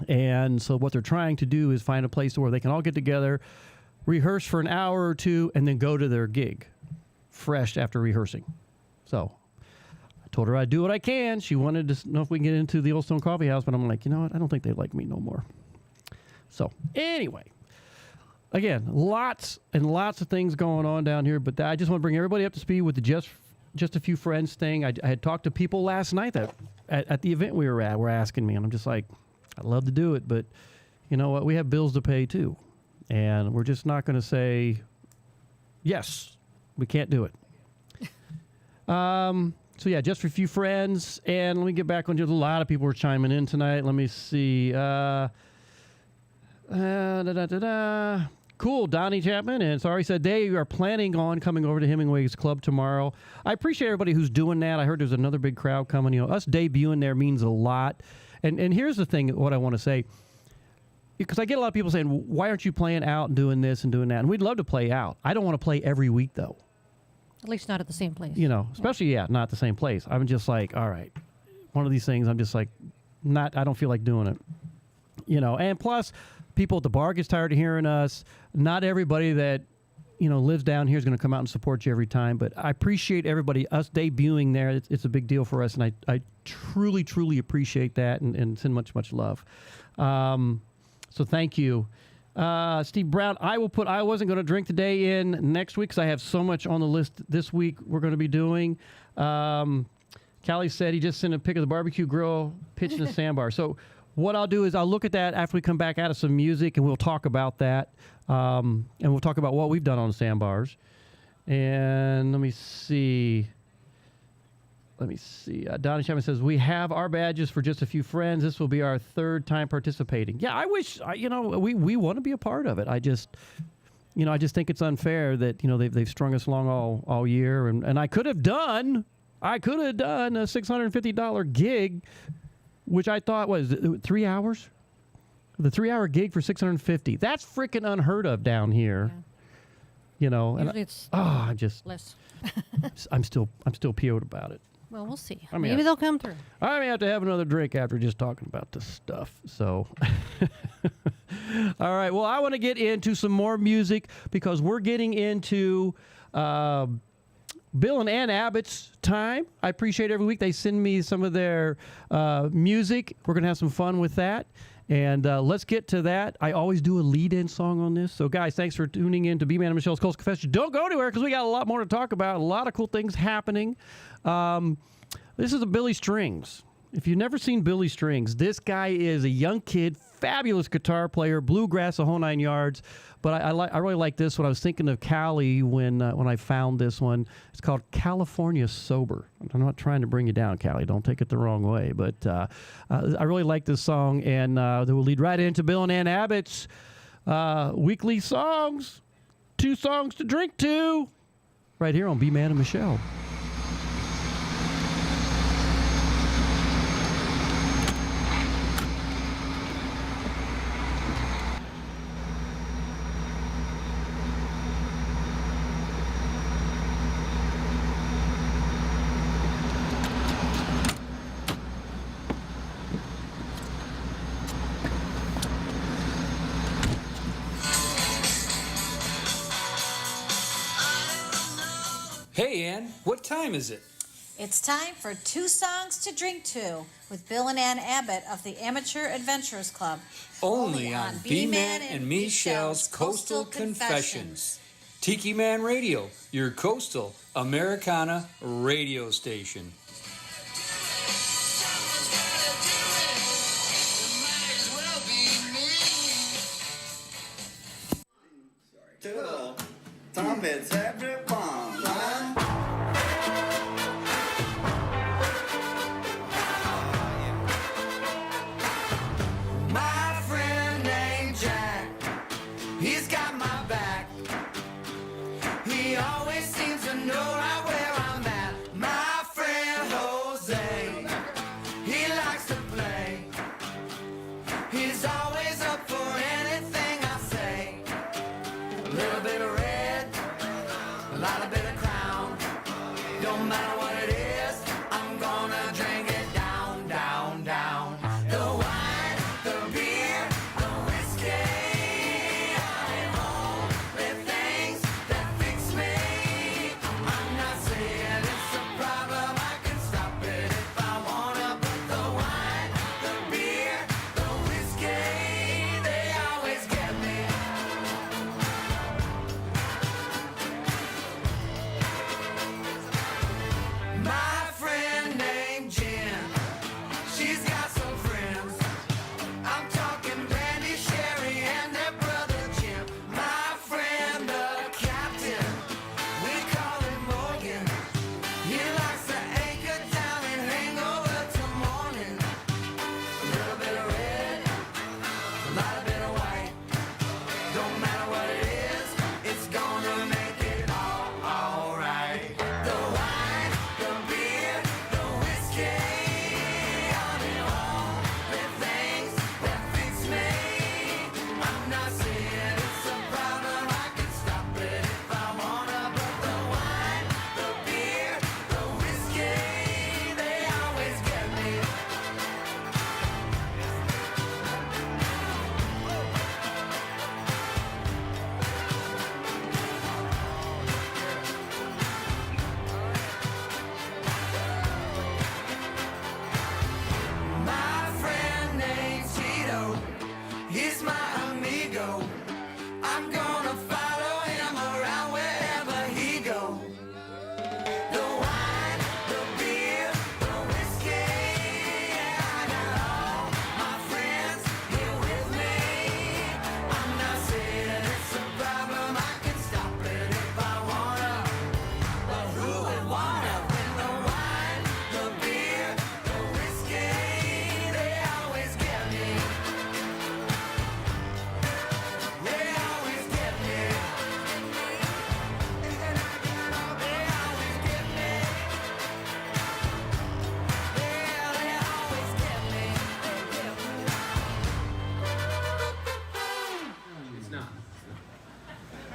And so what they're trying to do is find a place where they can all get together, rehearse for an hour or two, and then go to their gig fresh after rehearsing. So I told her I'd do what I can. She wanted to know if we can get into the Old Stone Coffee House, but I'm like, you know what? I don't think they like me no more. So anyway, again, lots and lots of things going on down here, but I just want to bring everybody up to speed with the just a few friends thing. I had talked to people last night that at the event we were at were asking me, and I'm just like, I'd love to do it, but you know what? We have bills to pay too. And we're just not going to say, yes, we can't do it. So, yeah, just for a few friends. And let me get back on to a lot of people were chiming in tonight. Let me see. Cool, Donnie Chapman. And sorry said they are planning on coming over to Hemingway's Club tomorrow. I appreciate everybody who's doing that. I heard there's another big crowd coming. Us debuting there means a lot. And here's the thing, what I want to say, because I get a lot of people saying, why aren't you playing out and doing this and doing that? And we'd love to play out. I don't want to play every week, though. At least not at the same place. You know, especially, not at the same place. I'm just like, all right, one of these things, I'm just like, I don't feel like doing it. You know, and plus, people at the bar gets tired of hearing us. Not everybody that, lives down here is going to come out and support you every time. But I appreciate everybody, us debuting there. It's a big deal for us. And I truly, truly appreciate that and send much, much love. So thank you. Steve Brown, I wasn't going to drink today in next week because I have so much on the list this week we're going to be doing. Callie said he just sent a pic of the barbecue grill pitched in a sandbar. So what I'll do is I'll look at that after we come back out of some music, and we'll talk about that. And we'll talk about what we've done on sandbars. And let me see. Donnie Chapman says, we have our badges for just a few friends. This will be our third time participating. Yeah, I wish, we want to be a part of it. I just think it's unfair that, they've strung us along all year. And I could have done a $650 gig, which I thought was 3 hours. The 3-hour gig for $650. That's freaking unheard of down here. Yeah. Usually it's I'm just less. I'm still PO'd about it. Well, we'll see. I mean, Maybe they'll come through. I may have to have another drink after just talking about this stuff. So, all right. Well, I want to get into some more music because we're getting into Bill and Ann Abbott's time. I appreciate every week they send me some of their music. We're going to have some fun with that. And let's get to that. I always do a lead-in song on this. So, guys, thanks for tuning in to B-Man and Michelle's Coastal Confession. Don't go anywhere because we got a lot more to talk about, a lot of cool things happening. This is a Billy Strings. If you've never seen Billy Strings, this guy is a young kid, fabulous guitar player, bluegrass, the whole 9 yards. But I really like this one. I was thinking of Callie when I found this one. It's called California Sober. I'm not trying to bring you down, Callie. Don't take it the wrong way. But I really like this song, and that will lead right into Bill and Ann Abbott's weekly songs. 2 songs to drink to, right here on B-Man and Michelle. Hey, Ann, what time is it? It's time for 2 songs to drink to with Bill and Ann Abbott of the Amateur Adventurers Club. Only on B-Man and Michelle's Coastal Confessions. Tiki Man Radio, your coastal Americana radio station. Tom, it's everyone. My friend named Jack, he's got my back. He always seems to know right where I'm at. My friend Jose, he likes to play. He's always up for anything I say. A little bit of red, a lot of bit of crown. Don't matter what it is, I'm gonna drink it down, down, down. The wine, the beer, the whiskey, I'm only things that fix me. I'm not saying it's a problem, I can stop it if I wanna. But the wine, the beer, the whiskey, they always get me.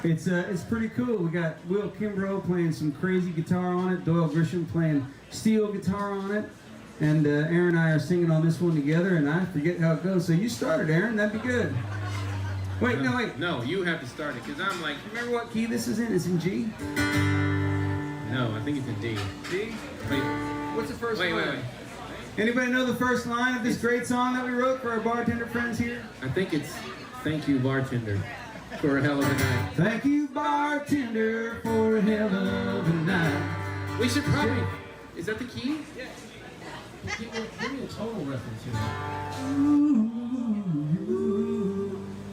It's pretty cool. We got Will Kimbrough playing some crazy guitar on it, Doyle Grisham playing steel guitar on it, and Aaron and I are singing on this one together, and I forget how it goes. So you started, Aaron. That'd be good. Wait, no, wait. No, you have to start it, because I'm like... Remember what key this is in? It's in G? No, I think it's in D. D? Wait. What's the first line? Wait. Anybody know the first line of this great song that we wrote for our bartender friends here? I think it's Thank You, Bartender, for a hell of a night. Thank you, bartender, for a hell of a night. We should probably... Is that the key? Yeah. Give me a total reference here.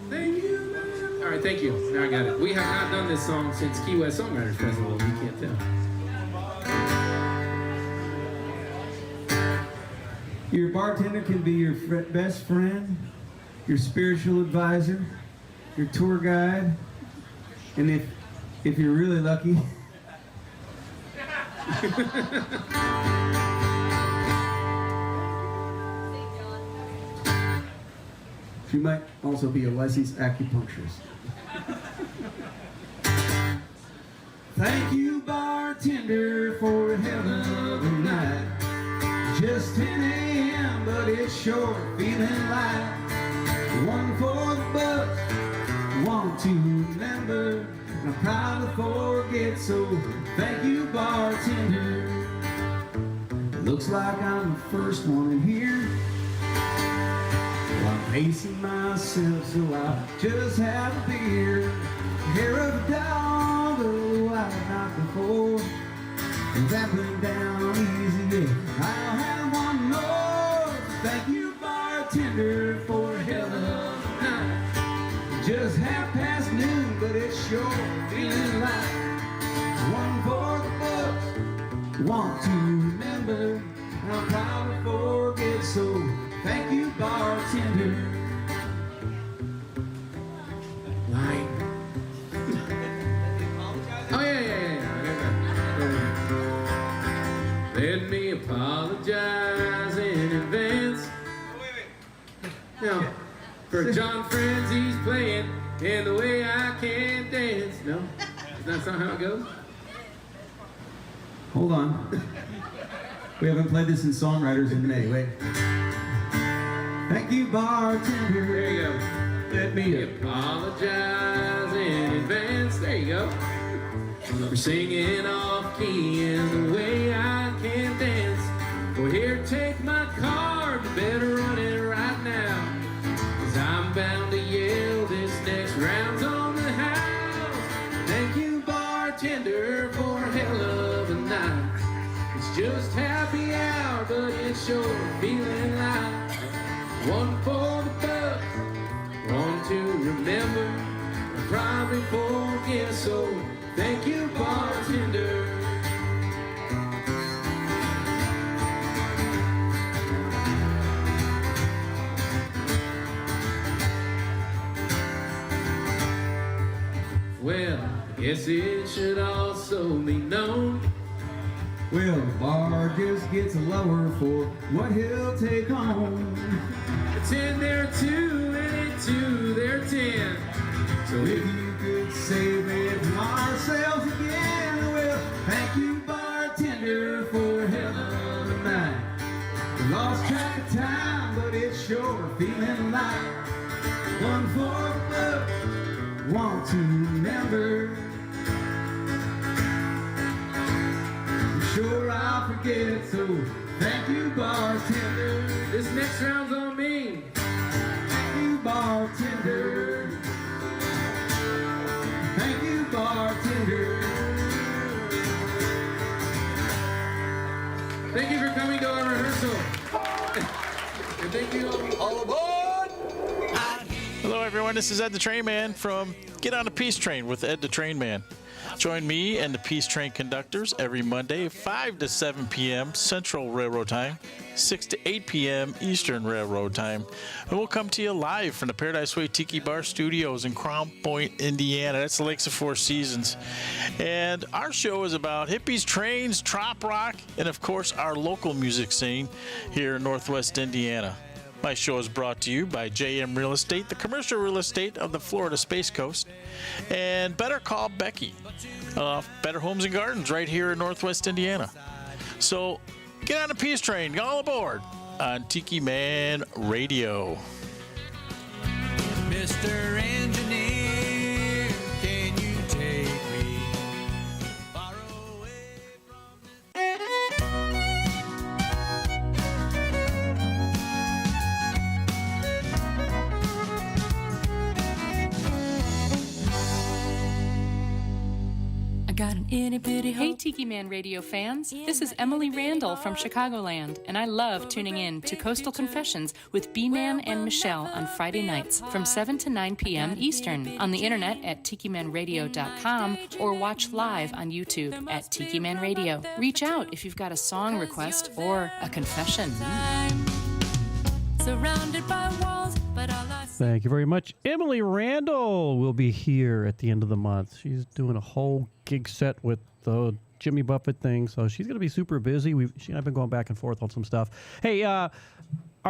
Thank you. All right, thank you. Now I got it. We have not done this song since Key West Songwriters Festival. You can't tell. Your bartender can be your best friend, your spiritual advisor, your tour guide, and if you're really lucky, she might also be a licensed acupuncturist. Thank you, bartender, for a hell of a night. Just 10 a.m., but it's sure feeling light. One for the bucks, want to remember, and I'm proud to forget, so thank you, bartender. It looks like I'm the first one in here. Well, I'm pacing myself, so I'll just have a beer. Hair of a dog, oh, I've not before. And that went down easy, yeah. I'll have one more. Thank you, bartender, for a hell of a night. Just noon, but it's sure feeling like one for the books. Want to remember, I'm proud to forget, so thank you, bartender. Line. Oh, yeah. Let me apologize in advance. Now, for John Friends, he's playing, and the way I can dance. No? Is that not how it goes? Hold on. We haven't played this in Songwriters in May. Wait. Thank you, bartender. There you go. Let me apologize in advance. There you go. For singing off key and the way I can dance. Well, here, take my card. You better run it right now. 'Cause I'm bound to yell this next round's on the house. Thank you, bartender, for a hell of a night. It's just happy hour, but it's sure feeling like one for the bucks, one to remember, and probably forget, so thank you, bartender. Well, I guess it should also be known. Well, the bar just gets lower for what he'll take home. 10 there 2, and 2 there 10. So if you could save it from ourselves again, well, thank you, bartender, for a hell of a night. We lost track of time, but it's sure feeling like one for the bucks, want to remember. I'm sure I'll forget, so thank you, bartender. This next round's on me. Thank you, bartender. Thank you, bartender. Thank you for coming to our rehearsal. And thank you all aboard. Hello, everyone. This is Ed the Train Man from Get on the Peace Train with Ed the Train Man. Join me and the Peace Train conductors every Monday, 5 to 7 p.m. Central Railroad Time, 6 to 8 p.m. Eastern Railroad Time. And we'll come to you live from the Paradise Way Tiki Bar Studios in Crown Point, Indiana. That's the Lakes of Four Seasons. And our show is about hippies, trains, trop rock, and, of course, our local music scene here in Northwest Indiana. My show is brought to you by JM Real Estate, the commercial real estate of the Florida Space Coast, and Better Call Becky, Better Homes and Gardens right here in Northwest Indiana. So get on the Peace Train, all aboard on Tiki Man Radio. Mr. Engineer, can you take me far away I got an itty bitty. Hey, Tiki Man Radio fans. This is Emily Randall from Chicagoland, and I love tuning in to Coastal Confessions with B-Man and Michelle on Friday nights from 7 to 9 p.m. Eastern on the internet at tikimanradio.com or watch live on YouTube at Tiki Man Radio. Reach out if you've got a song request or a confession. Surrounded by walls, but all I Thank you very much. Emily Randall will be here at the end of the month. She's doing a whole gig set with the Jimmy Buffett thing, so she's going to be super busy. She and I have been going back and forth on some stuff. Hey, our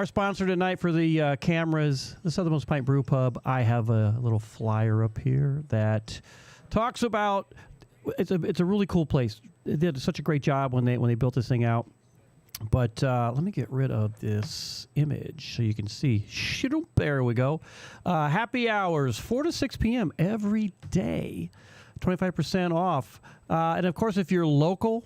sponsor tonight for the cameras, the Southernmost Pint Brewpub, I have a little flyer up here that talks about, it's a really cool place. They did such a great job when they built this thing out. But let me get rid of this image so you can see. There we go. Happy hours, 4 to 6 p.m. every day. 25% off. And, of course, if you're local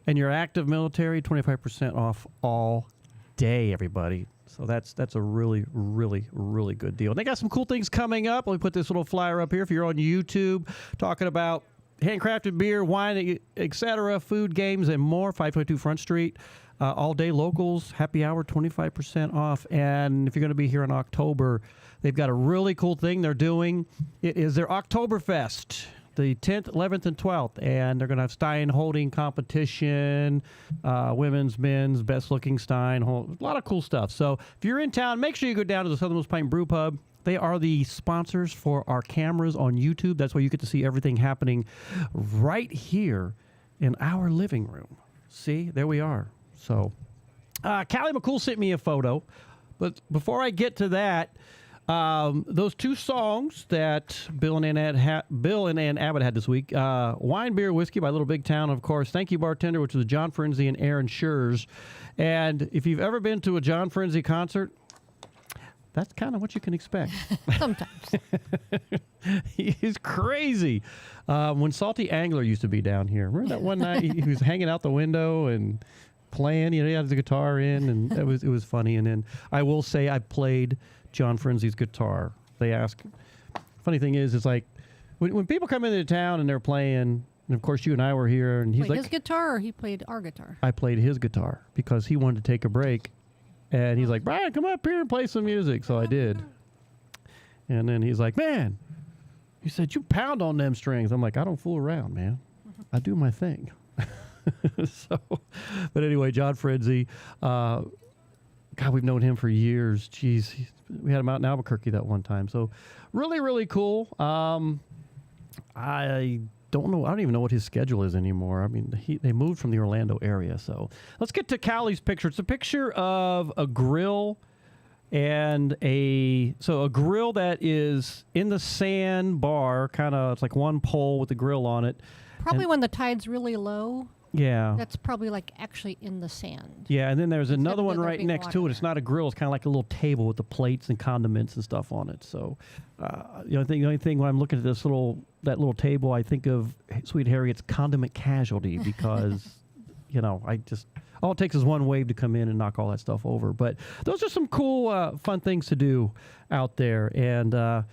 and you're active military, 25% off all day, everybody. So that's a really, really, really good deal. And they got some cool things coming up. Let me put this little flyer up here. If you're on YouTube, talking about handcrafted beer, wine, etc., food, games, and more. 522 Front Street. All day locals, happy hour, 25% off. And if you're going to be here in October, they've got a really cool thing they're doing. It is their Oktoberfest, the 10th, 11th, and 12th. And they're going to have Stein holding competition, women's, men's, best looking Stein. A lot of cool stuff. So if you're in town, make sure you go down to the Southernmost Pint Brewpub. They are the sponsors for our cameras on YouTube. That's why you get to see everything happening right here in our living room. See, there we are. So, Callie McCool sent me a photo. But before I get to that, those two songs that Bill and Ann Abbott had this week, Wine, Beer, Whiskey by Little Big Town, of course, Thank You Bartender, which is John Frenzy and Aaron Schurz. And if you've ever been to a John Frenzy concert, that's kind of what you can expect. Sometimes. He's crazy. When Salty Angler used to be down here, remember that one night he was hanging out the window and playing, he had the guitar in, and it was funny. And then I will say I played John Frenzy's guitar. They ask, funny thing is, it's like when people come into town and they're playing, and of course you and I were here, and he's like, his guitar, or he played our guitar? I played his guitar because he wanted to take a break. And he's like, Brian, come up here and play some music. So I did. And then he's like, man, you said you pound on them strings. I'm like, I don't fool around, man. I do my thing. But anyway, John Frenzy, God, we've known him for years. Jeez, we had him out in Albuquerque that one time. So really, really cool. I don't know. I don't even know what his schedule is anymore. I mean, they moved from the Orlando area. So let's get to Callie's picture. It's a picture of a grill and a grill that is in the sand bar, kind of. It's like one pole with the grill on it. Probably when the tide's really low. Yeah. That's probably like actually in the sand. Yeah, and then there's another one right next to it. It's not a grill. It's kind of like a little table with the plates and condiments and stuff on it. So the only thing when I'm looking at that little table, I think of Sweet Harriet's Condiment Casualty because, all it takes is one wave to come in and knock all that stuff over. But those are some cool, fun things to do out there. And,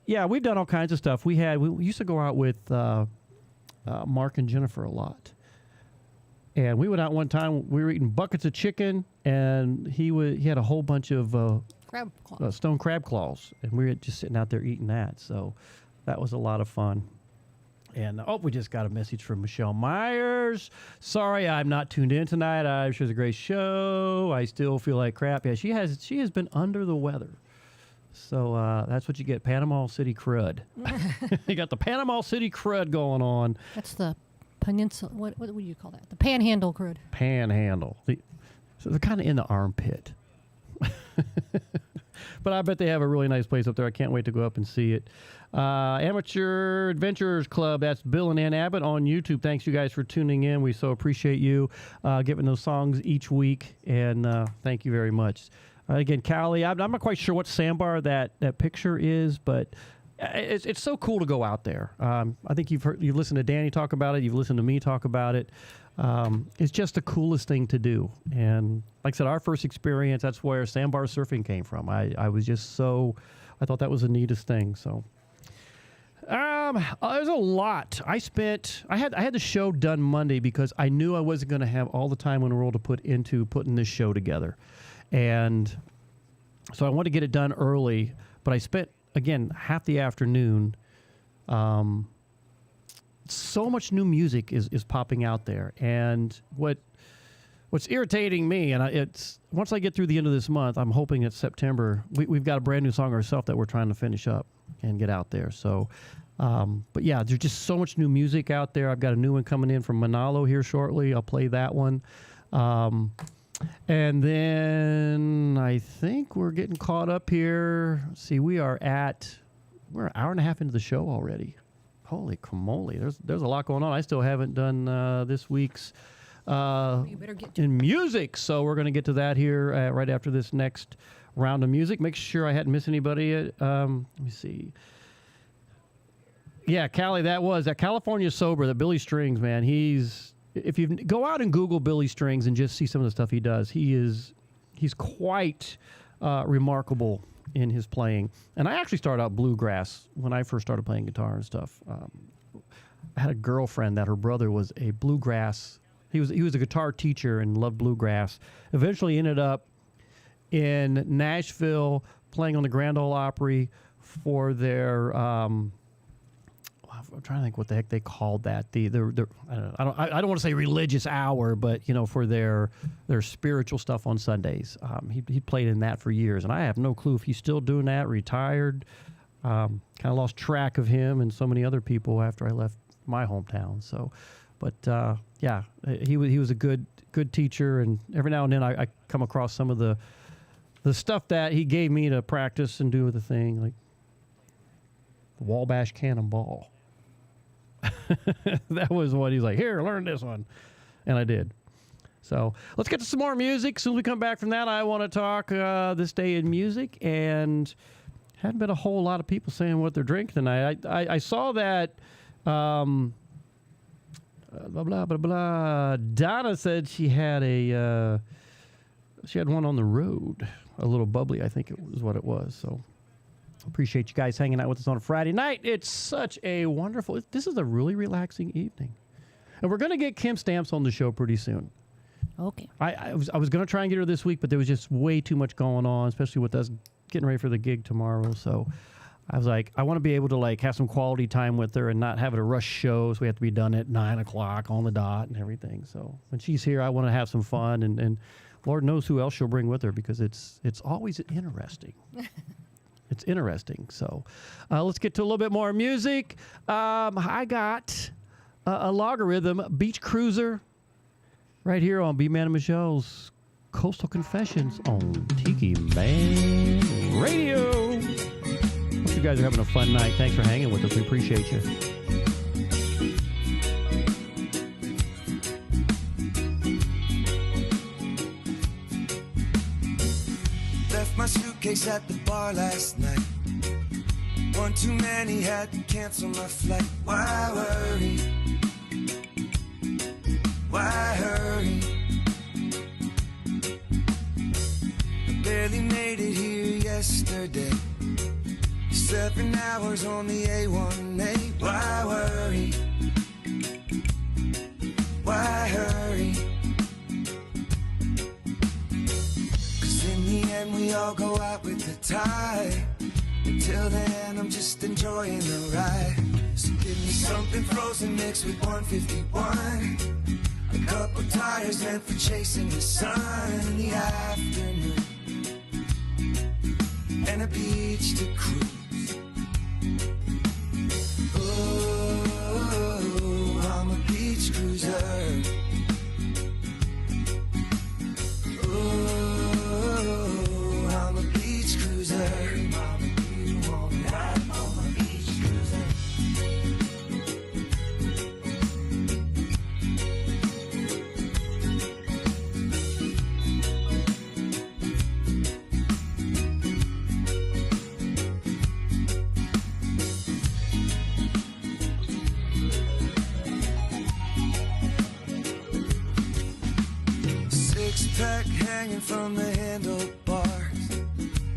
we've done all kinds of stuff. We used to go out with Mark and Jennifer a lot. And we went out one time. We were eating buckets of chicken, and he had a whole bunch of crab claws. Stone crab claws, and we were just sitting out there eating that. So that was a lot of fun. And we just got a message from Michelle Myers. Sorry, I'm not tuned in tonight. I'm sure it's a great show. I still feel like crap. Yeah, she has been under the weather. So that's what you get, Panama City crud. You got the Panama City crud going on. That's the peninsula. What would you call that? The panhandle crud. Panhandle. So they're kind of in the armpit. But I bet they have a really nice place up there. I can't wait to go up and see it. Amateur Adventurers Club, that's Bill and Ann Abbott on YouTube. Thanks, you guys, for tuning in. We so appreciate you giving those songs each week, and thank you very much. Again, Callie, I'm not quite sure what sandbar that picture is, but it's so cool to go out there. I think you've listened to Danny talk about it. You've listened to me talk about it. It's just the coolest thing to do. And like I said, our first experience, that's where sandbar surfing came from. I was just I thought that was the neatest thing. So there's a lot. I had the show done Monday because I knew I wasn't going to have all the time in the world to put into putting this show together. And so I wanted to get it done early, but I spent, again, half the afternoon. So much new music is popping out there, and what's irritating me, and it's once I get through the end of this month, I'm hoping it's September. We've got a brand new song ourselves that we're trying to finish up and get out there. So, but yeah, there's just so much new music out there. I've got a new one coming in from Manalo here shortly. I'll play that one. And then I think we're getting caught up here. See, we're an hour and a half into the show already. Holy camole, there's a lot going on. I still haven't done this week's in music, so we're going to get to that here right after this next round of music. Make sure I hadn't missed anybody. Let me see. Yeah, Callie, that California Sober, the Billy Strings, man. If you go out and Google Billy Strings and just see some of the stuff he does, he's quite remarkable in his playing. And I actually started out bluegrass when I first started playing guitar and stuff. I had a girlfriend that her brother was a bluegrass. He was a guitar teacher and loved bluegrass. Eventually ended up in Nashville playing on the Grand Ole Opry for their I'm trying to think what the heck they called that. I don't want to say religious hour, but for their spiritual stuff on Sundays. He played in that for years, and I have no clue if he's still doing that. Retired. Kind of lost track of him and so many other people after I left my hometown. So, but yeah, he was a good teacher, and every now and then I come across some of the stuff that he gave me to practice and do the thing, like the Wabash Cannonball. That was what he's like, here, learn this one. And I did. So let's get to some more music. As soon as we come back from that, I want to talk this day in music. And hadn't been a whole lot of people saying what they're drinking tonight. I saw that blah, blah, blah, blah. Donna said she had one on the road. A little bubbly, I think it was what it was. So appreciate you guys hanging out with us on a Friday night. It's such a wonderful... This is a really relaxing evening. And we're going to get Kim Stamps on the show pretty soon. Okay. I was going to try and get her this week, but there was just way too much going on, especially with us getting ready for the gig tomorrow. So I was like, I want to be able to have some quality time with her and not have it a rush show, so we have to be done at 9 o'clock on the dot and everything. So when she's here, I want to have some fun, and Lord knows who else she'll bring with her, because it's always interesting. It's interesting. So let's get to a little bit more music. I got a Logarithm Beach Cruiser right here on B-Man and Michelle's Coastal Confessions on Tiki Man Radio. Hope you guys are having a fun night. Thanks for hanging with us. We appreciate you. Left my suitcase at the bar last night. One too many, had to cancel my flight. Why worry? Why hurry? I barely made it here yesterday. 7 hours on the A1A. Why worry? Why hurry? In the end, we all go out with the tide. Until then, I'm just enjoying the ride. So give me something frozen mixed with 151. A couple tires meant for chasing the sun in the afternoon. And a beach to cruise. Oh, I'm a beach cruiser. Oh, I'm backpack hanging from the handlebars.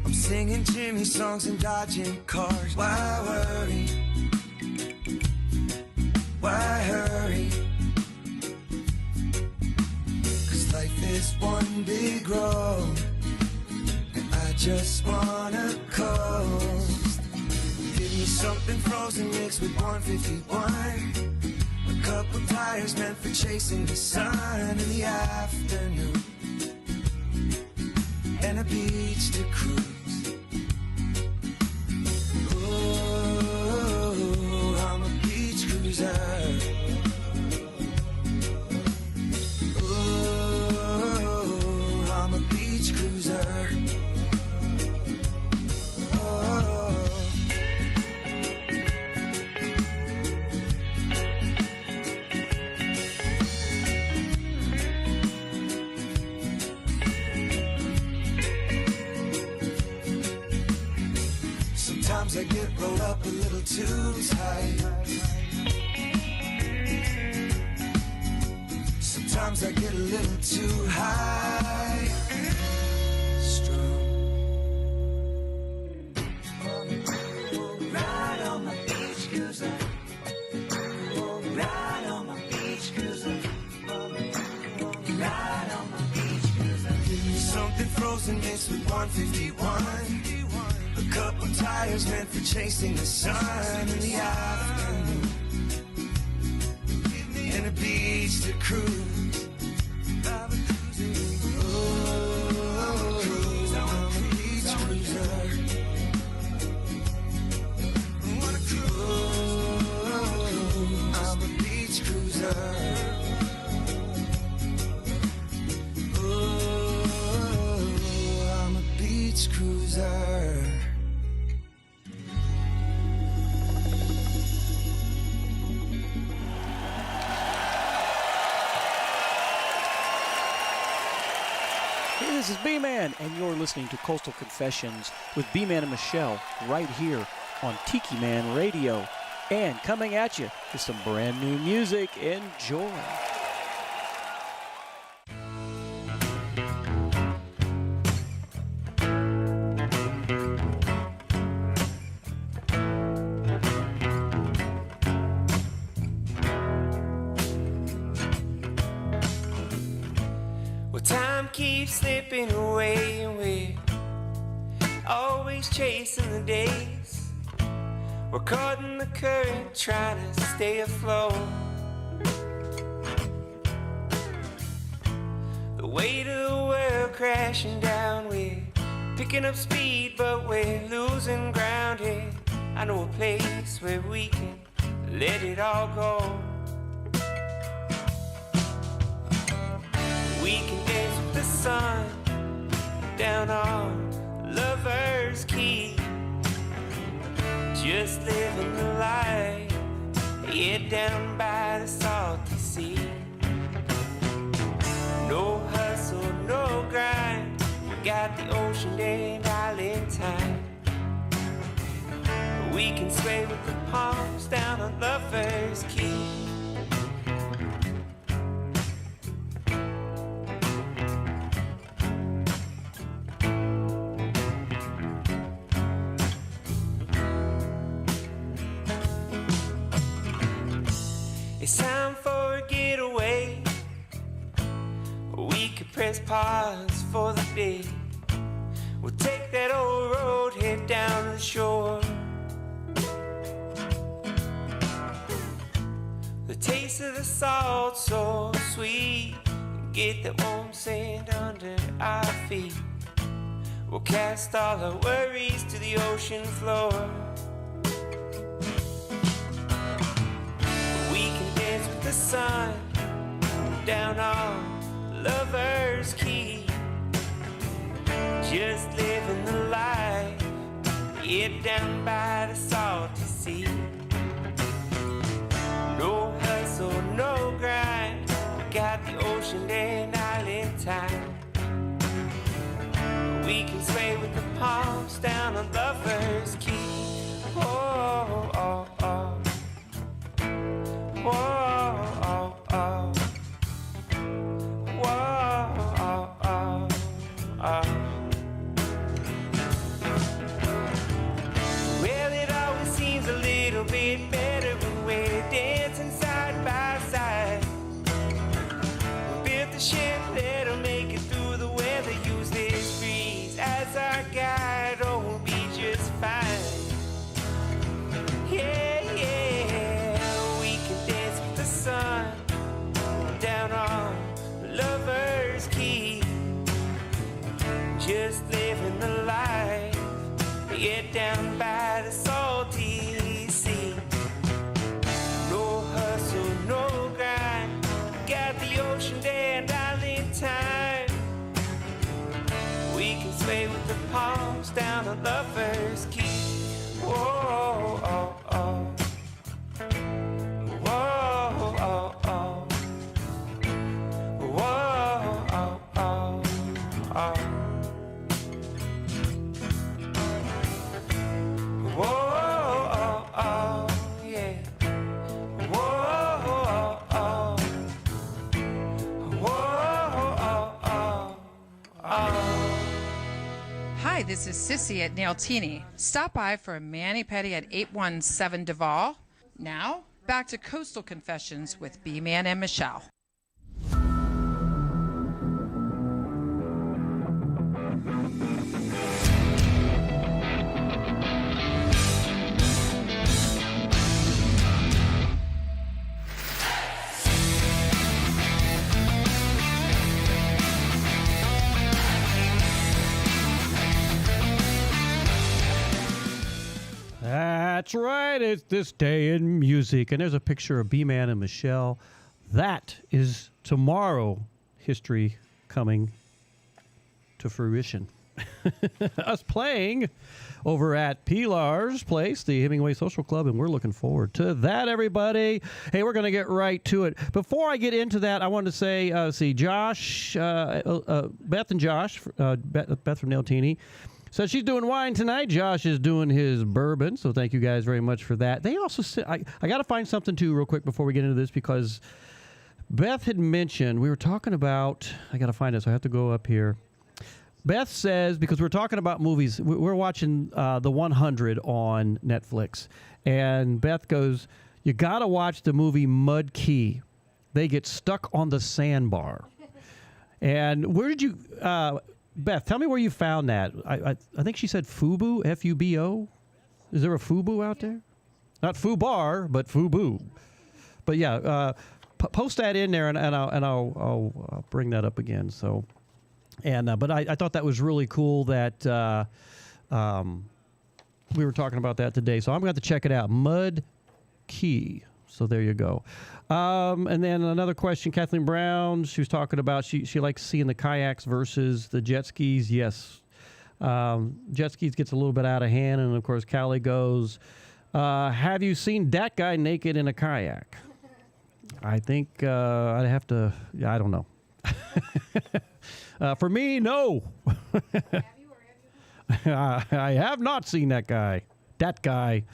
I'm singing Jimmy songs and dodging cars. Why worry? Why hurry? 'Cause life is one big road, and I just wanna coast. Give me something frozen mixed with 151. A couple tires meant for chasing the sun in the afternoon, and a beach to cruise. Oh, I'm a beach cruiser. Oh, I'm a beach cruiser. Oh. Sometimes I get rolled up a little too tight. Sometimes I get a little too high. Strong. Ride on my beach cruiser. Ride on my beach cruiser. Ride on my beach cruiser. Give me something frozen mixed with 151. A couple tires meant for chasing the sun in the afternoon, and a beach to cruise. Oh, I'm a beach cruiser. Oh, I'm a beach cruiser. Oh, I'm a beach cruiser. This is B-Man, and you're listening to Coastal Confessions with B-Man and Michelle right here on Tiki Man Radio. And coming at you with some brand new music. Enjoy. Time keeps slipping away, and we're always chasing the days. We're caught in the current, trying to stay afloat. The weight of the world crashing down, we're picking up speed, but we're losing ground here. I know a place where we can let it all go. We can dance with the sun down on Lover's Key, just living the life, yeah, down by the salty sea. No hustle, no grind, we got the ocean and island time. We can sway with the palms down on Lover's Key. It's time for a getaway. We could press pause for the day. We'll take that old road, head down to the shore. The taste of the salt so sweet. Get that warm sand under our feet. We'll cast all our worries to the ocean floor. The sun down on Lover's Key, just living the life, yeah, down by the salty sea. No hustle, no grind, we got the ocean and island time. We can sway with the palms down on Lover's Key. Oh, oh, oh. Whoa, oh, oh. Whoa, oh, oh. Hi, this is Sissy at Nailtini. Stop by for a mani-pedi at 817 Duval. Now, back to Coastal Confessions with B-Man and Michelle. That's right. It's this day in music. And there's a picture of B-Man and Michelle. That is tomorrow history coming to fruition. Us playing over at Pilar's Place, the Hemingway Social Club, and we're looking forward to that, everybody. Hey, we're going to get right to it. Before I get into that, I wanted to say, Josh, Beth and Josh, Beth from Nailtini, so she's doing wine tonight. Josh is doing his bourbon, so thank you guys very much for that. They also said, I got to find something, too, real quick before we get into this, because Beth had mentioned, we were talking about, I got to find it, so I have to go up here. Beth says, because we're talking about movies, we're watching The 100 on Netflix, and Beth goes, you got to watch the movie Mud Key. They get stuck on the sandbar. And where did you... Beth, tell me where you found that. I think she said Fubu, F-U-B-O. Is there a Fubu out there? Not Fubar, but Fubu. But yeah, post that in there, and I'll bring that up again. So, and but I thought that was really cool that we were talking about that today. So I'm going to have to check it out. Mud Key. So there you go. And then another question, Kathleen Brown, she was talking about she likes seeing the kayaks versus the jet skis. Yes. Jet skis gets a little bit out of hand. And, of course, Callie goes, have you seen that guy naked in a kayak? I think I'd have to, I don't know. For me, no. I have not seen that guy. That guy.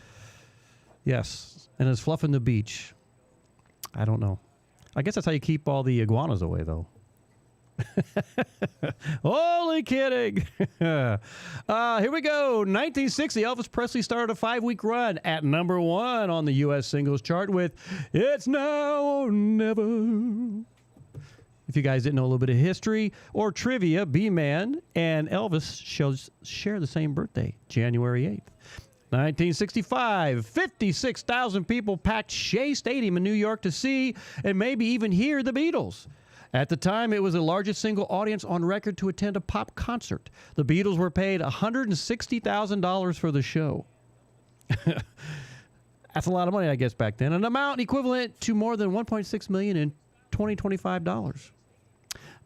Yes. And is fluffing the beach. I don't know. I guess that's how you keep all the iguanas away, though. Only kidding. Here we go. 1960, Elvis Presley started a 5-week run at number 1 on the U.S. singles chart with It's Now or Never. If you guys didn't know a little bit of history or trivia, B-Man and Elvis share the same birthday, January 8th. 1965, 56,000 people packed Shea Stadium in New York to see and maybe even hear the Beatles. At the time, it was the largest single audience on record to attend a pop concert. The Beatles were paid $160,000 for the show. That's a lot of money, I guess, back then. An amount equivalent to more than $1.6 million in $2025.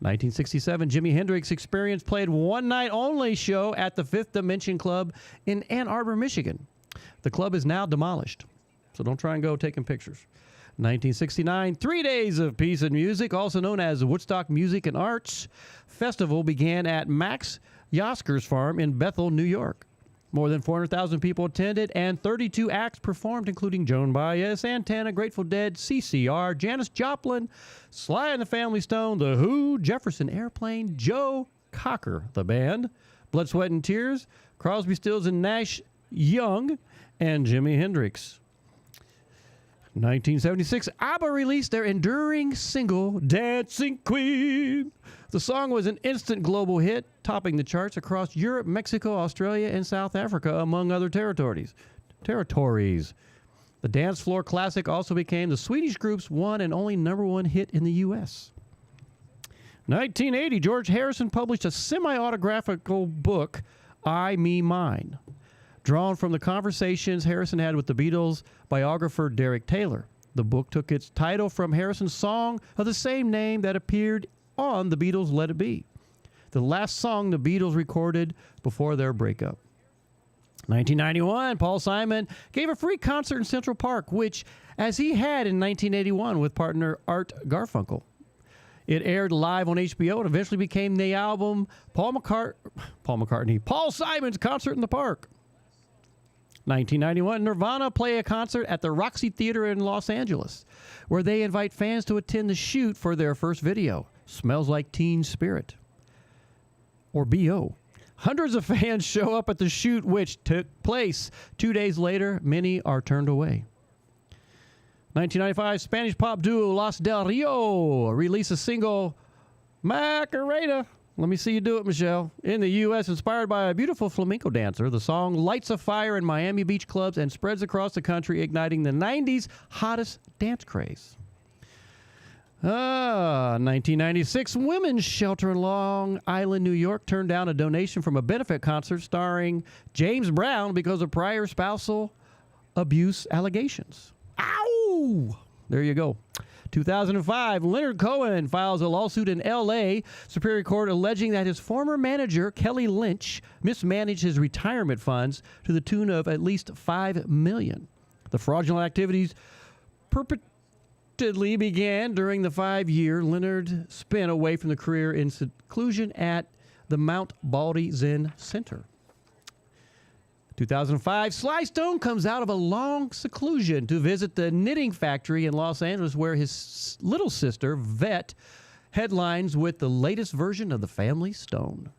1967, Jimi Hendrix Experience played one-night-only show at the Fifth Dimension Club in Ann Arbor, Michigan. The club is now demolished, so don't try and go taking pictures. 1969, 3 Days of Peace and Music, also known as Woodstock Music and Arts Festival, began at Max Yosker's farm in Bethel, New York. More than 400,000 people attended, and 32 acts performed, including Joan Baez, Santana, Grateful Dead, CCR, Janis Joplin, Sly and the Family Stone, The Who, Jefferson Airplane, Joe Cocker, the band, Blood, Sweat, and Tears, Crosby, Stills, and Nash Young, and Jimi Hendrix. 1976, ABBA released their enduring single, Dancing Queen. The song was an instant global hit, topping the charts across Europe, Mexico, Australia, and South Africa, among other territories. The dance floor classic also became the Swedish group's one and only #1 hit in the U.S. 1980, George Harrison published a semi-autographical book, I, Me, Mine, drawn from the conversations Harrison had with the Beatles biographer Derek Taylor. The book took its title from Harrison's song of the same name that appeared on the Beatles' Let It Be, the last song the Beatles recorded before their breakup. 1991, Paul Simon gave a free concert in Central Park, which, as he had in 1981 with partner Art Garfunkel. It aired live on HBO and eventually became the album Paul Simon's Concert in the Park. 1991, Nirvana play a concert at the Roxy Theater in Los Angeles, where they invite fans to attend the shoot for their first video, Smells Like Teen Spirit, or B.O. Hundreds of fans show up at the shoot, which took place 2 days later. Many are turned away. 1995, Spanish pop duo Los Del Rio released a single, Macarena. Let me see you do it, Michelle. In the U.S., inspired by a beautiful flamenco dancer, the song lights a fire in Miami Beach clubs and spreads across the country, igniting the 90s hottest dance craze. 1996, Women's Shelter in Long Island, New York, turned down a donation from a benefit concert starring James Brown because of prior spousal abuse allegations. Ow! There you go. 2005, Leonard Cohen files a lawsuit in L.A. Superior Court alleging that his former manager, Kelly Lynch, mismanaged his retirement funds to the tune of at least $5 million. The fraudulent activities perpetually began during the 5-year Leonard spent away from the career in seclusion at the Mount Baldy Zen Center. 2005, Sly Stone comes out of a long seclusion to visit the knitting factory in Los Angeles where his little sister, Vet, headlines with the latest version of the Family Stone.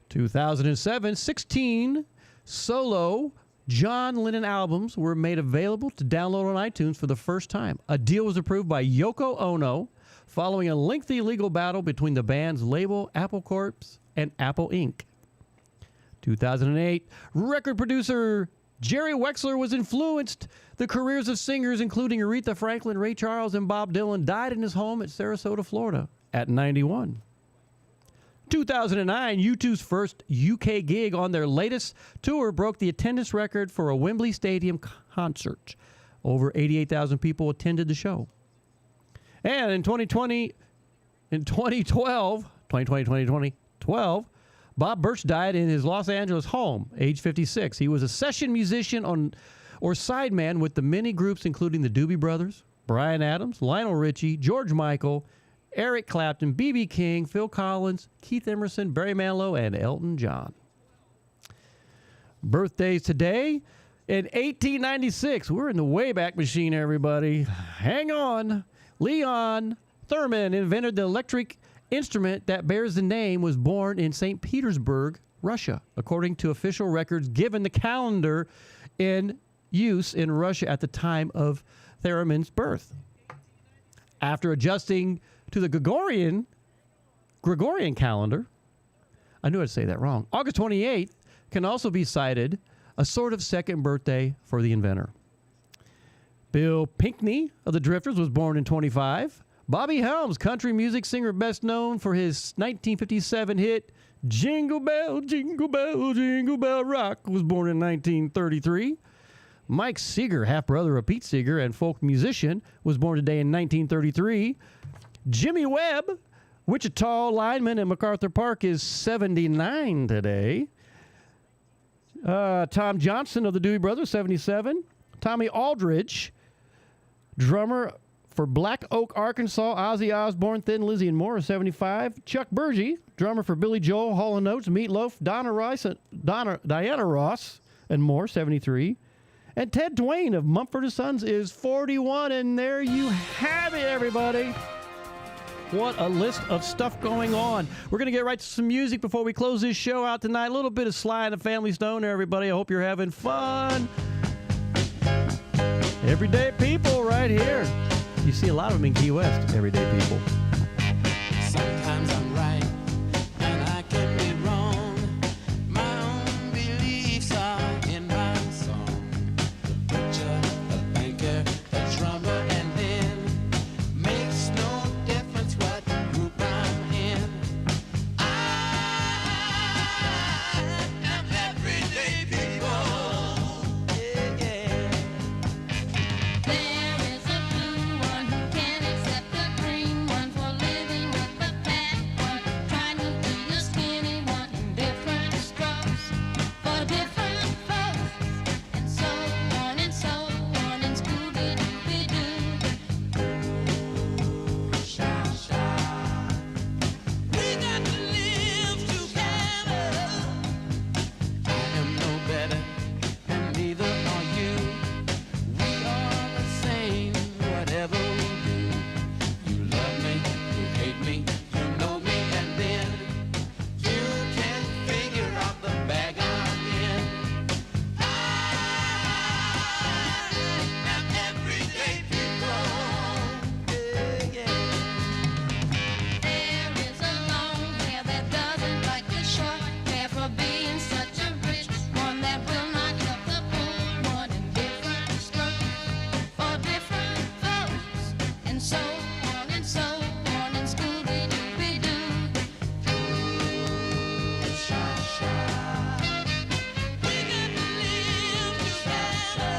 2007, 16 solo John Lennon albums were made available to download on iTunes for the first time. A deal was approved by Yoko Ono following a lengthy legal battle between the band's label Apple Corp and Apple Inc. 2008, record producer Jerry Wexler was influenced. The careers of singers including Aretha Franklin, Ray Charles, and Bob Dylan died in his home at Sarasota, Florida at 91. 2009, U2's first UK gig on their latest tour broke the attendance record for a Wembley Stadium concert. Over 88,000 people attended the show. And in 2012, Bob Birch died in his Los Angeles home, age 56. He was a session musician or sideman with the many groups including the Doobie Brothers, Bryan Adams, Lionel Richie, George Michael, Eric Clapton, B.B. King, Phil Collins, Keith Emerson, Barry Manilow, and Elton John. Birthdays today. In 1896, we're in the Wayback Machine, everybody. Hang on. Leon Thurman invented the electric instrument that bears the name, was born in St. Petersburg, Russia, according to official records given the calendar in use in Russia at the time of Thurman's birth. After adjusting to the Gregorian calendar, I knew I'd say that wrong, August 28th can also be cited a sort of second birthday for the inventor. Bill Pinkney of the Drifters was born in 25. Bobby Helms, country music singer best known for his 1957 hit Jingle Bell, Jingle Bell, Jingle Bell Rock, was born in 1933. Mike Seeger, half-brother of Pete Seeger and folk musician, was born today in 1933. Jimmy Webb, Wichita lineman at MacArthur Park, is 79 today. Tom Johnson of the Doobie Brothers, 77. Tommy Aldridge, drummer for Black Oak, Arkansas, Ozzy Osbourne, Thin Lizzy, and more, 75. Chuck Berge, drummer for Billy Joel, Hall & Oates, Meatloaf, Diana Ross, and more, 73. And Ted Dwayne of Mumford & Sons is 41. And there you have it, everybody. What a list of stuff going on. We're going to get right to some music before we close this show out tonight. A little bit of Sly and the Family Stone, everybody. I hope you're having fun. Everyday people right here. You see a lot of them in Key West, everyday people. Sometimes I'm right and I can be wrong. My own beliefs are in my song. The butcher, the banker, the drummer, and then makes no difference what group I'm in. I am everyday people. Yeah, yeah. There is a blue one who can't accept the green one. so on and so on and Scooby-Dooby-Doo. Sha-sha. We got to live together.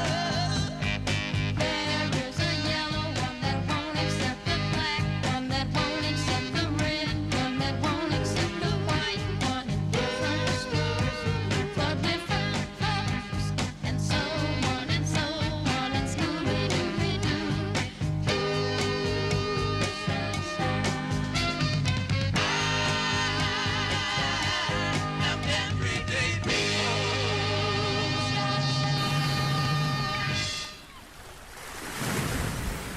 There is a yellow one that won't accept the black one, that won't accept the red one, that won't accept the white one. Different schools for different folks, and so on and so on and Scooby-Dooby-Doo. Everyday people.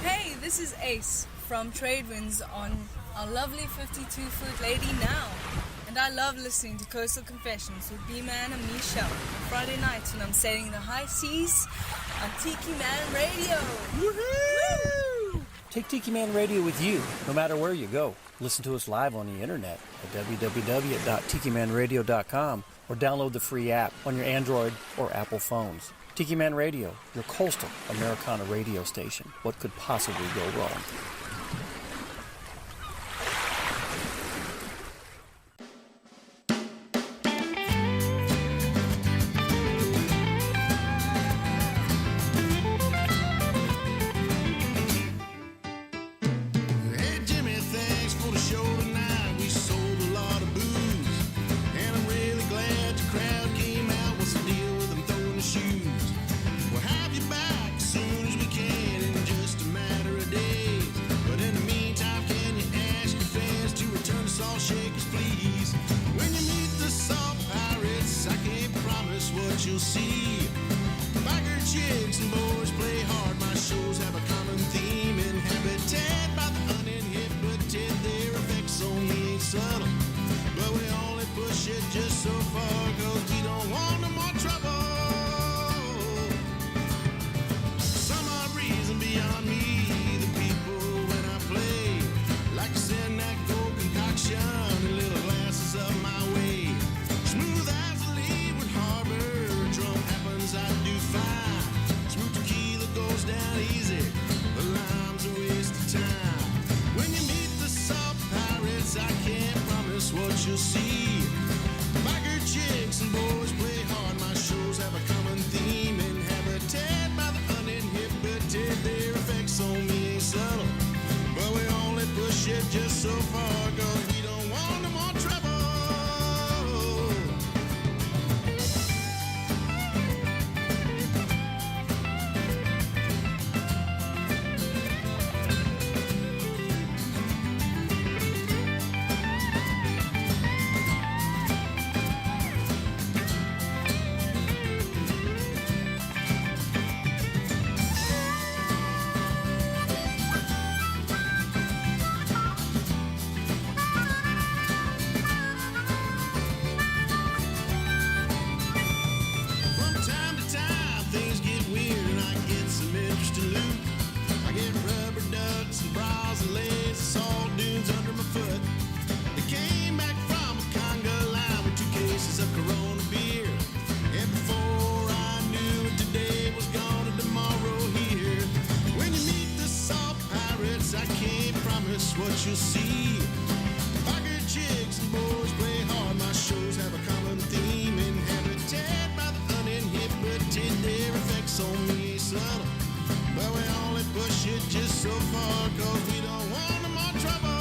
Hey, this is Ace from Tradewinds on our lovely 52-foot Lady Now. And I love listening to Coastal Confessions with B-Man and me, Shell, on Friday nights when I'm sailing the high seas on Tiki Man Radio. Woohoo! Take Tiki Man Radio with you, no matter where you go. Listen to us live on the internet at www.tikimanradio.com or download the free app on your Android or Apple phones. Tiki Man Radio, your coastal Americana radio station. What could possibly go wrong? Hey Jimmy, thanks for the show tonight. We sold a lot of booze, and I'm really glad the crowd came out. What's the deal with them throwing the shoes? We'll have you back as soon as we can in just a matter of days. But in the meantime, can you ask your fans to return to Salt Shakers, please? When you meet the Salt Pirates, I can't promise what you'll see. Biker chicks and boys play hard. My shows have a common theme, inhabited by the uninhibited. Their effects on me ain't subtle, but we only push it just so far, 'cause we don't want no more trouble. Some odd reason beyond me, the people when I play like to send that gold concoction in little glasses up my way. Smooth as a leeward harbor, drum happens, I do fine. Smooth tequila goes down easy, the lime's a waste of time. When you meet the Salt Pirates, I can't promise what you'll see. Biker chicks and boys play hard. My shows have a common theme, inhabited by the uninhibited. Their effects on me ain't subtle, but we only push it just so far, 'cause we don't want no more trouble. From time to time, things get weird and I get some interesting loot. I get rubber ducks and bras and lays, salt dunes under my foot. They came back from a conga line with 2 cases of Corona beer. And before I knew it, today was gone and tomorrow here. When you meet the Salt Pirates, I can't promise what you'll see. Biker chicks and boys play hard. My shows have a common theme, inhabited by the uninhibited. Their effects on me ain't subtle, but we only push it just so far, 'cause we don't want no more trouble.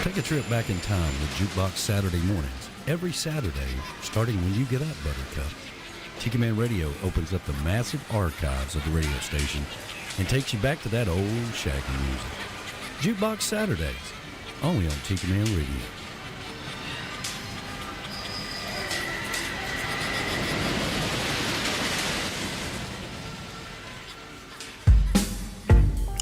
Take a trip back in time with Jukebox Saturday mornings. Every Saturday, starting when you get up, Buttercup. Tiki Man Radio opens up the massive archives of the radio station and takes you back to that old shaggy music. Jukebox Saturdays, only on Tiki Man Radio.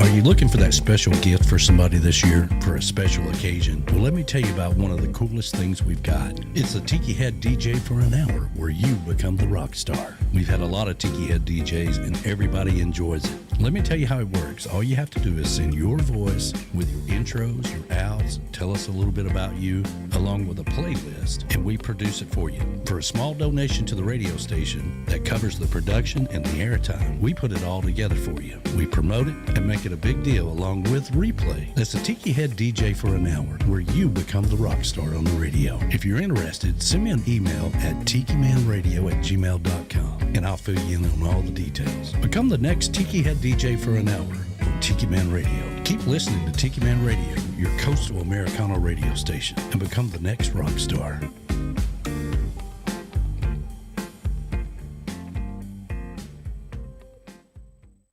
Are you looking for that special gift for somebody this year for a special occasion? Well, let me tell you about one of the coolest things we've got. It's the Tiki Head DJ for an hour, where you become the rock star. We've had a lot of Tiki Head DJs, and everybody enjoys it. Let me tell you how it works. All you have to do is send your voice with your intros, your outs, tell us a little bit about you, along with a playlist, and we produce it for you. For a small donation to the radio station that covers the production and the airtime, we put it all together for you. We promote it and make it a big deal along with replay. That's the Tiki Head DJ for an hour, where you become the rock star on the radio. If you're interested, send me an email at tikimanradio@gmail.com, and I'll fill you in on all the details. Become the next Tiki Head DJ for an hour on Tiki Man Radio. Keep listening to Tiki Man Radio, your coastal Americana radio station, and become the next rock star.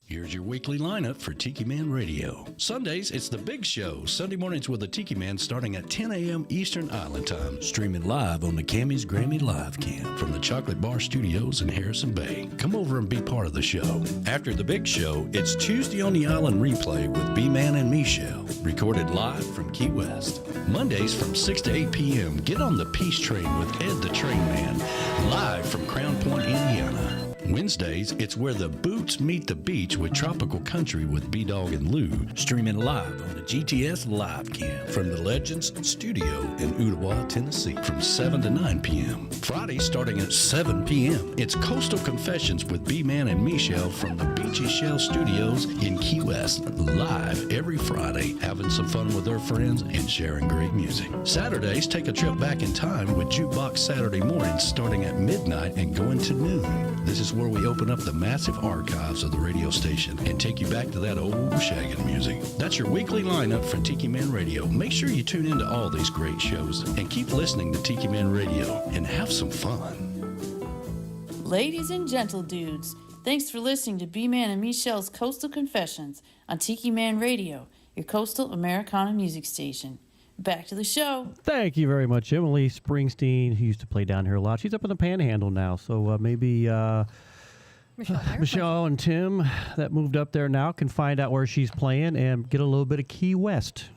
Here's your weekly lineup for Tiki Man Radio. Sundays, it's The Big Show. Sunday mornings with the Tiki Man starting at 10 a.m. Eastern Island Time. Streaming live on the Cammy's Grammy Live Cam from the Chocolate Bar Studios in Harrison Bay. Come over and be part of the show. After The Big Show, it's Tuesday on the Island Replay with B-Man and Michelle. Recorded live from Key West. Mondays from 6 to 8 p.m. Get on the Peace Train with Ed the Train Man. Live from Crown Point, Indiana. Wednesdays, it's Where the Boots Meet the Beach with Tropical Country with B-Dog and Lou, streaming live on the GTS Live Cam from the Legends Studio in Ottawa, Tennessee, from 7 to 9 p.m. Friday, starting at 7 p.m., it's Coastal Confessions with B-Man and Michelle from the Beechy Shell Studios in Key West, live every Friday, having some fun with their friends and sharing great music. Saturdays, take a trip back in time with Jukebox Saturday mornings, starting at midnight and going to noon. This is where we open up the massive archives of the radio station and take you back to that old shaggin' music. That's your weekly lineup for Tiki Man Radio. Make sure you tune into all these great shows and keep listening to Tiki Man Radio and have some fun. Ladies and gentle dudes, thanks for listening to B-Man and Michelle's Coastal Confessions on Tiki Man Radio, your coastal Americana music station. Back to the show. Thank you very much, Emily Springsteen, who used to play down here a lot. She's up in the Panhandle now, so maybe Michelle and Tim that moved up there now can find out where she's playing and get a little bit of Key West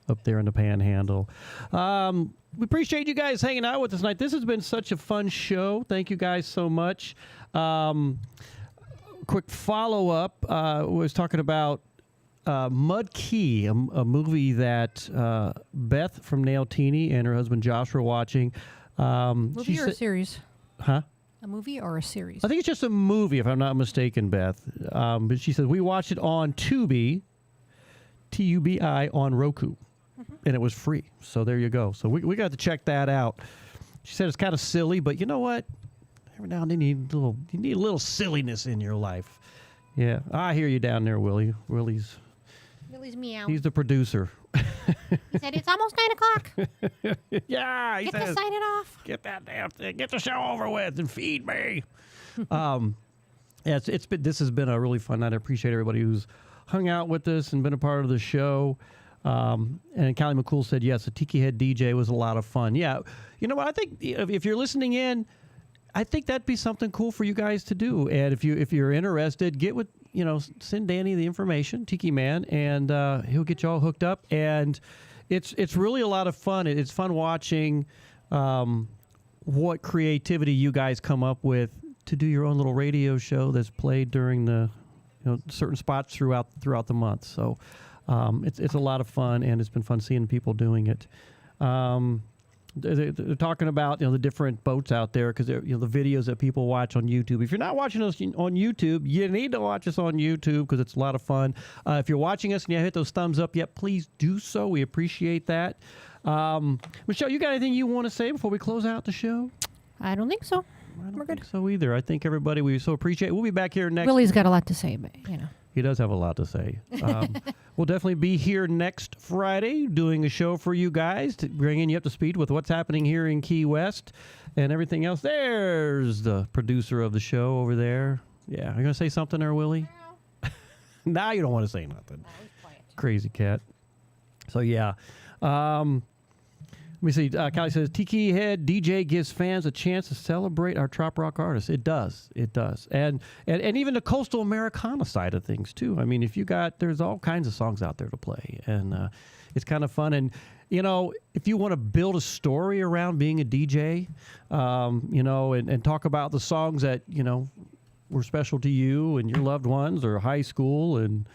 up there in the Panhandle. We appreciate you guys hanging out with us tonight. This has been such a fun show. Thank you guys so much. Quick follow-up. Was talking about Mud Key, a movie that Beth from Nailtini and her husband Josh were watching. Movie or a series? Huh? A movie or a series? I think it's just a movie, if I'm not mistaken, Beth. But she said we watched it on Tubi, Tubi, on Roku, and it was free. So there you go. So we got to check that out. She said it's kind of silly, but you know what? Every now and then you need a little silliness in your life. Yeah, I hear you down there, Willie. Willie's meow. He's the producer. He said it's almost 9 o'clock. Yeah, he Get says, to sign it off. Get that damn thing. Get the show over with and feed me. Yeah, this has been a really fun night. I appreciate everybody who's hung out with us and been a part of the show. And Callie McCool said, yes, the Tiki Head DJ was a lot of fun. Yeah, you know what? I think if you're listening in, I think that'd be something cool for you guys to do. And if you're interested, get with, send Danny the information, Tiki Man, and he'll get you all hooked up. And it's really a lot of fun. It's fun watching what creativity you guys come up with to do your own little radio show that's played during the certain spots throughout the month. So it's a lot of fun, and it's been fun seeing people doing it. They're talking about the different boats out there because the videos that people watch on YouTube. If you're not watching us on YouTube, you need to watch us on YouTube because it's a lot of fun. If you're watching us and you hit those thumbs up yet, please do so. We appreciate that. Michelle, you got anything you want to say before we close out the show? I don't think so. We're good. So either. I think everybody we so appreciate. We'll be back here next. Willie's got a lot to say, but He does have a lot to say. We'll definitely be here next Friday doing a show for you guys, bringing you up to speed with what's happening here in Key West and everything else. There's the producer of the show over there. Yeah, are you going to say something there, Willie? Now you don't want to say nothing. Crazy cat. So, yeah. me see. Callie says, Tiki Head DJ gives fans a chance to celebrate our trop rock artists. It does. It does. And even the coastal Americana side of things, too. I mean, there's all kinds of songs out there to play. And it's kind of fun. And, if you want to build a story around being a DJ, and talk about the songs that, were special to you and your loved ones or high school. And,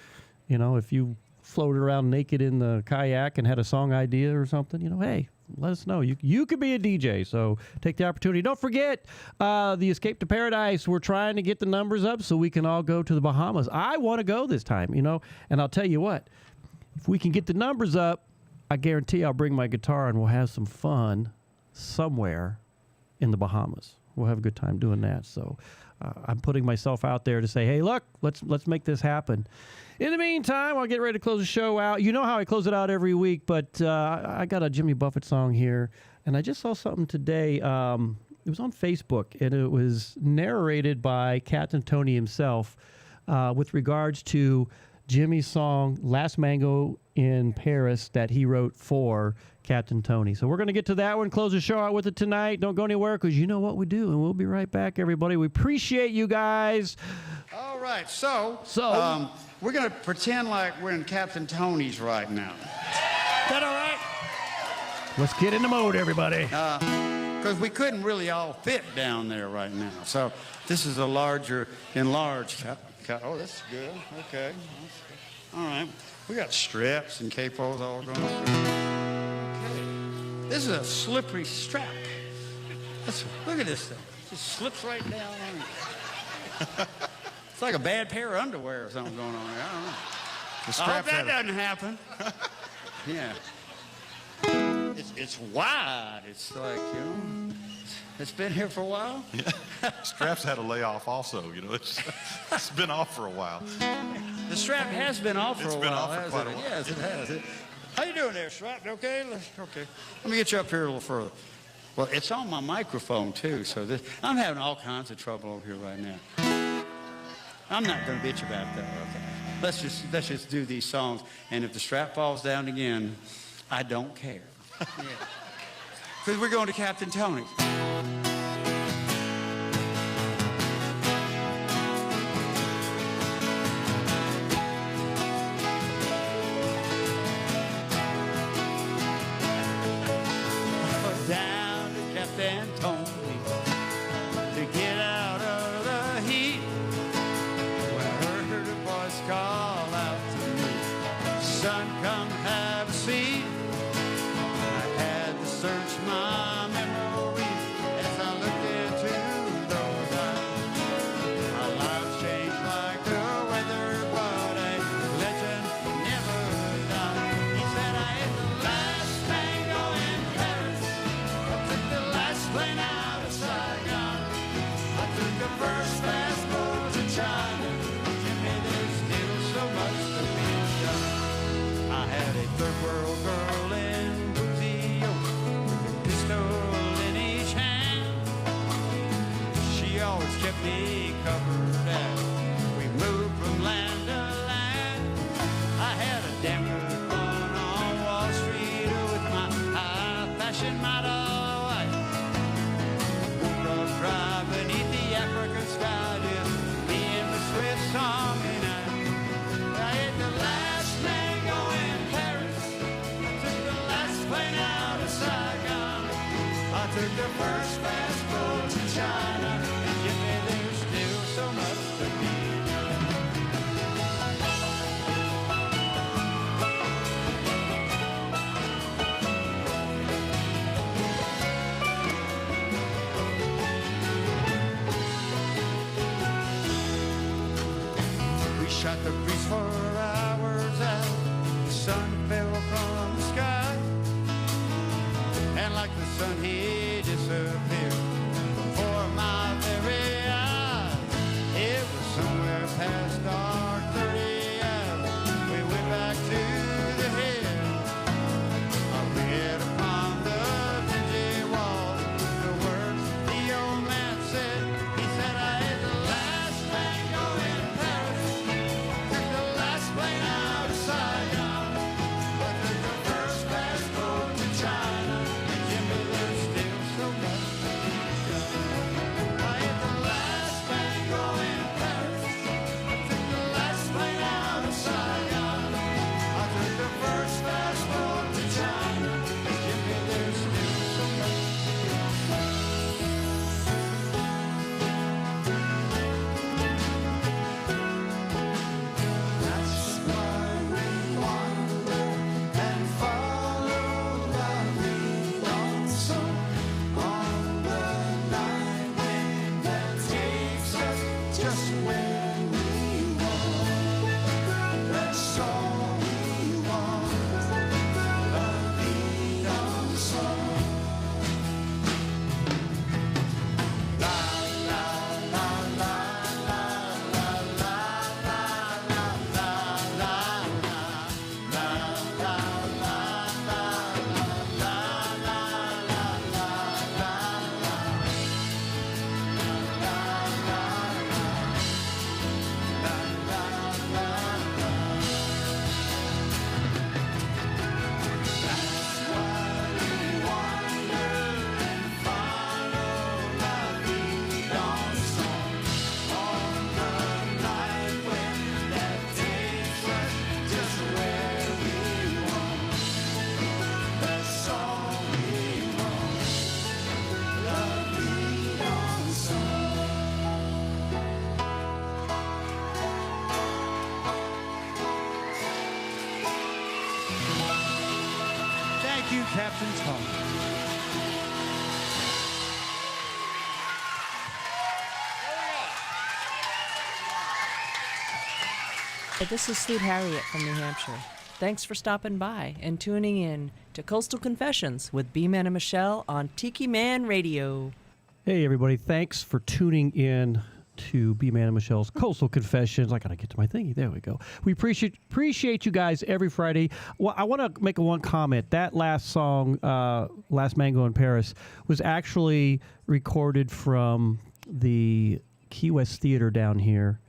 if you floated around naked in the kayak and had a song idea or something, hey, let us know. You could be a DJ, so take the opportunity. Don't forget the Escape to Paradise. We're trying to get the numbers up so we can all go to the Bahamas. I want to go this time, and I'll tell you what, if we can get the numbers up, I guarantee I'll bring my guitar and we'll have some fun somewhere in the Bahamas. We'll have a good time doing that. So I'm putting myself out there to say, hey, look, let's make this happen. In the meantime, I'll get ready to close the show out. You know how I close it out every week, but I got a Jimmy Buffett song here, and I just saw something today. It was on Facebook, and it was narrated by Captain Tony himself with regards to Jimmy's song Last Mango in Paris that he wrote for Captain Tony. So we're going to get to that one, close the show out with it tonight. Don't go anywhere because you know what we do, and we'll be right back, everybody. We appreciate you guys. All right, so we're going to pretend like we're in Captain Tony's right now. Is that all right? Let's get in the mode, everybody. Because we couldn't really all fit down there right now. So this is a enlarged cut. Oh, that's good. Okay. All right. We got strips and capos all going on. Okay. This is a slippery strap. Look at this thing. It just slips right down on it. It's like a bad pair of underwear or something going on there. I don't know. I hope that doesn't happen. Yeah. It's wide. It's like, it's been here for a while. Yeah. Straps had a layoff also, it's been off for a while. The strap has been off for a while. It's been off for quite a while. Yes, it has. How you doing there, Strap? Okay? Okay. Let me get you up here a little further. Well, it's on my microphone, too, so I'm having all kinds of trouble over here right now. I'm not going to bitch about that, okay? Let's just do these songs, and if the strap falls down again, I don't care. Yeah. Because we're going to Captain Tony. Down to Captain Tony to get out of the heat. When I heard the voice call out to me, son, come have a seat. I had to search my memory as I looked into those eyes. My life changed like the weather, but a legend never died. He said I ate the last mango in Paris. I took the last plane out of Saigon. I took the first fast boat to China. Jimmy, there's still so much to be done. I had a third world girl in boozy with a pistol in each hand. She always kept me covered as we moved from land to land. I had a damn good fun on Wall Street with my high-fashion model wife. Rough drive beneath the African sky, just me and the Swiss Army knife. I ate the last mango in Paris. I took the last plane out of Saigon. I took the first fast boat to China. And Jimmy, there's still so much to be done. We shot the breeze for hours out. The sun fell from the sky. And like the sun, he disappeared before my very eyes. It was somewhere past dark 30 hours. We went back to the hill. I read upon the dingy wall the words the old man said. He said, I ate the last mango in Paris. Took Captain Tom. This is Sweet Harriet from New Hampshire. Thanks for stopping by and tuning in to Coastal Confessions with B-Man and Michelle on Tiki Man Radio. Hey, everybody. Thanks for tuning in to B-Man and Michelle's Coastal Confessions. I got to get to my thingy. There we go. We appreciate you guys every Friday. Well, I want to make one comment. That last song, Last Mango in Paris, was actually recorded from the Key West Theater down here.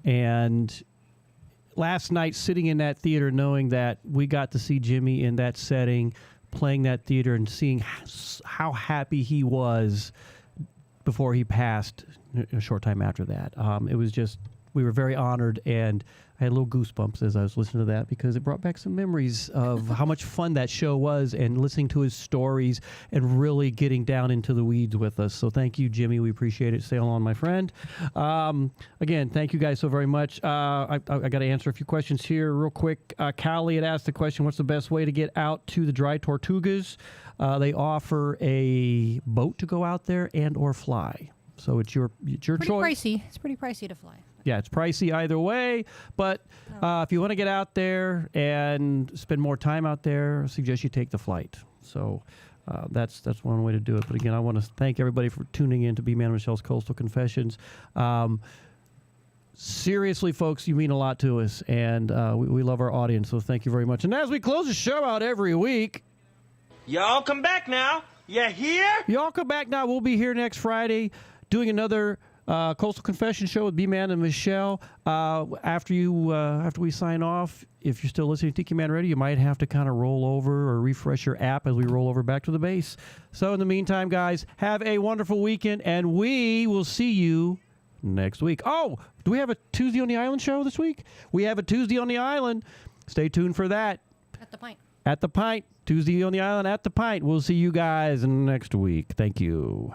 And last night, sitting in that theater, knowing that we got to see Jimmy in that setting, playing that theater, and seeing how happy he was before he passed a short time after that. It was just, we were very honored, and I had little goosebumps as I was listening to that because it brought back some memories of how much fun that show was and listening to his stories and really getting down into the weeds with us. So thank you, Jimmy. We appreciate it. Stay on, my friend. Again, thank you guys so very much. I got to answer a few questions here real quick. Callie had asked the question, what's the best way to get out to the Dry Tortugas? They offer a boat to go out there and or fly. So it's your choice. Pricey. It's pretty pricey to fly. Yeah, it's pricey either way. But if you want to get out there and spend more time out there, I suggest you take the flight. So that's one way to do it. But again, I want to thank everybody for tuning in to B-Man and Michelle's Coastal Confessions. Seriously, folks, you mean a lot to us, and we love our audience. So thank you very much. And as we close the show out every week, Y'all come back now. You hear? Y'all come back now. We'll be here next Friday doing another Coastal Confession show with B-Man and Michelle. After we sign off, if you're still listening to Tiki Man Radio, you might have to kind of roll over or refresh your app as we roll over back to the base. So in the meantime, guys, have a wonderful weekend, and we will see you next week. Oh, do we have a Tuesday on the Island show this week? We have a Tuesday on the Island. Stay tuned for that. At the Pint. At the Pint. Tuesday on the Island at the Pint. We'll see you guys next week. Thank you.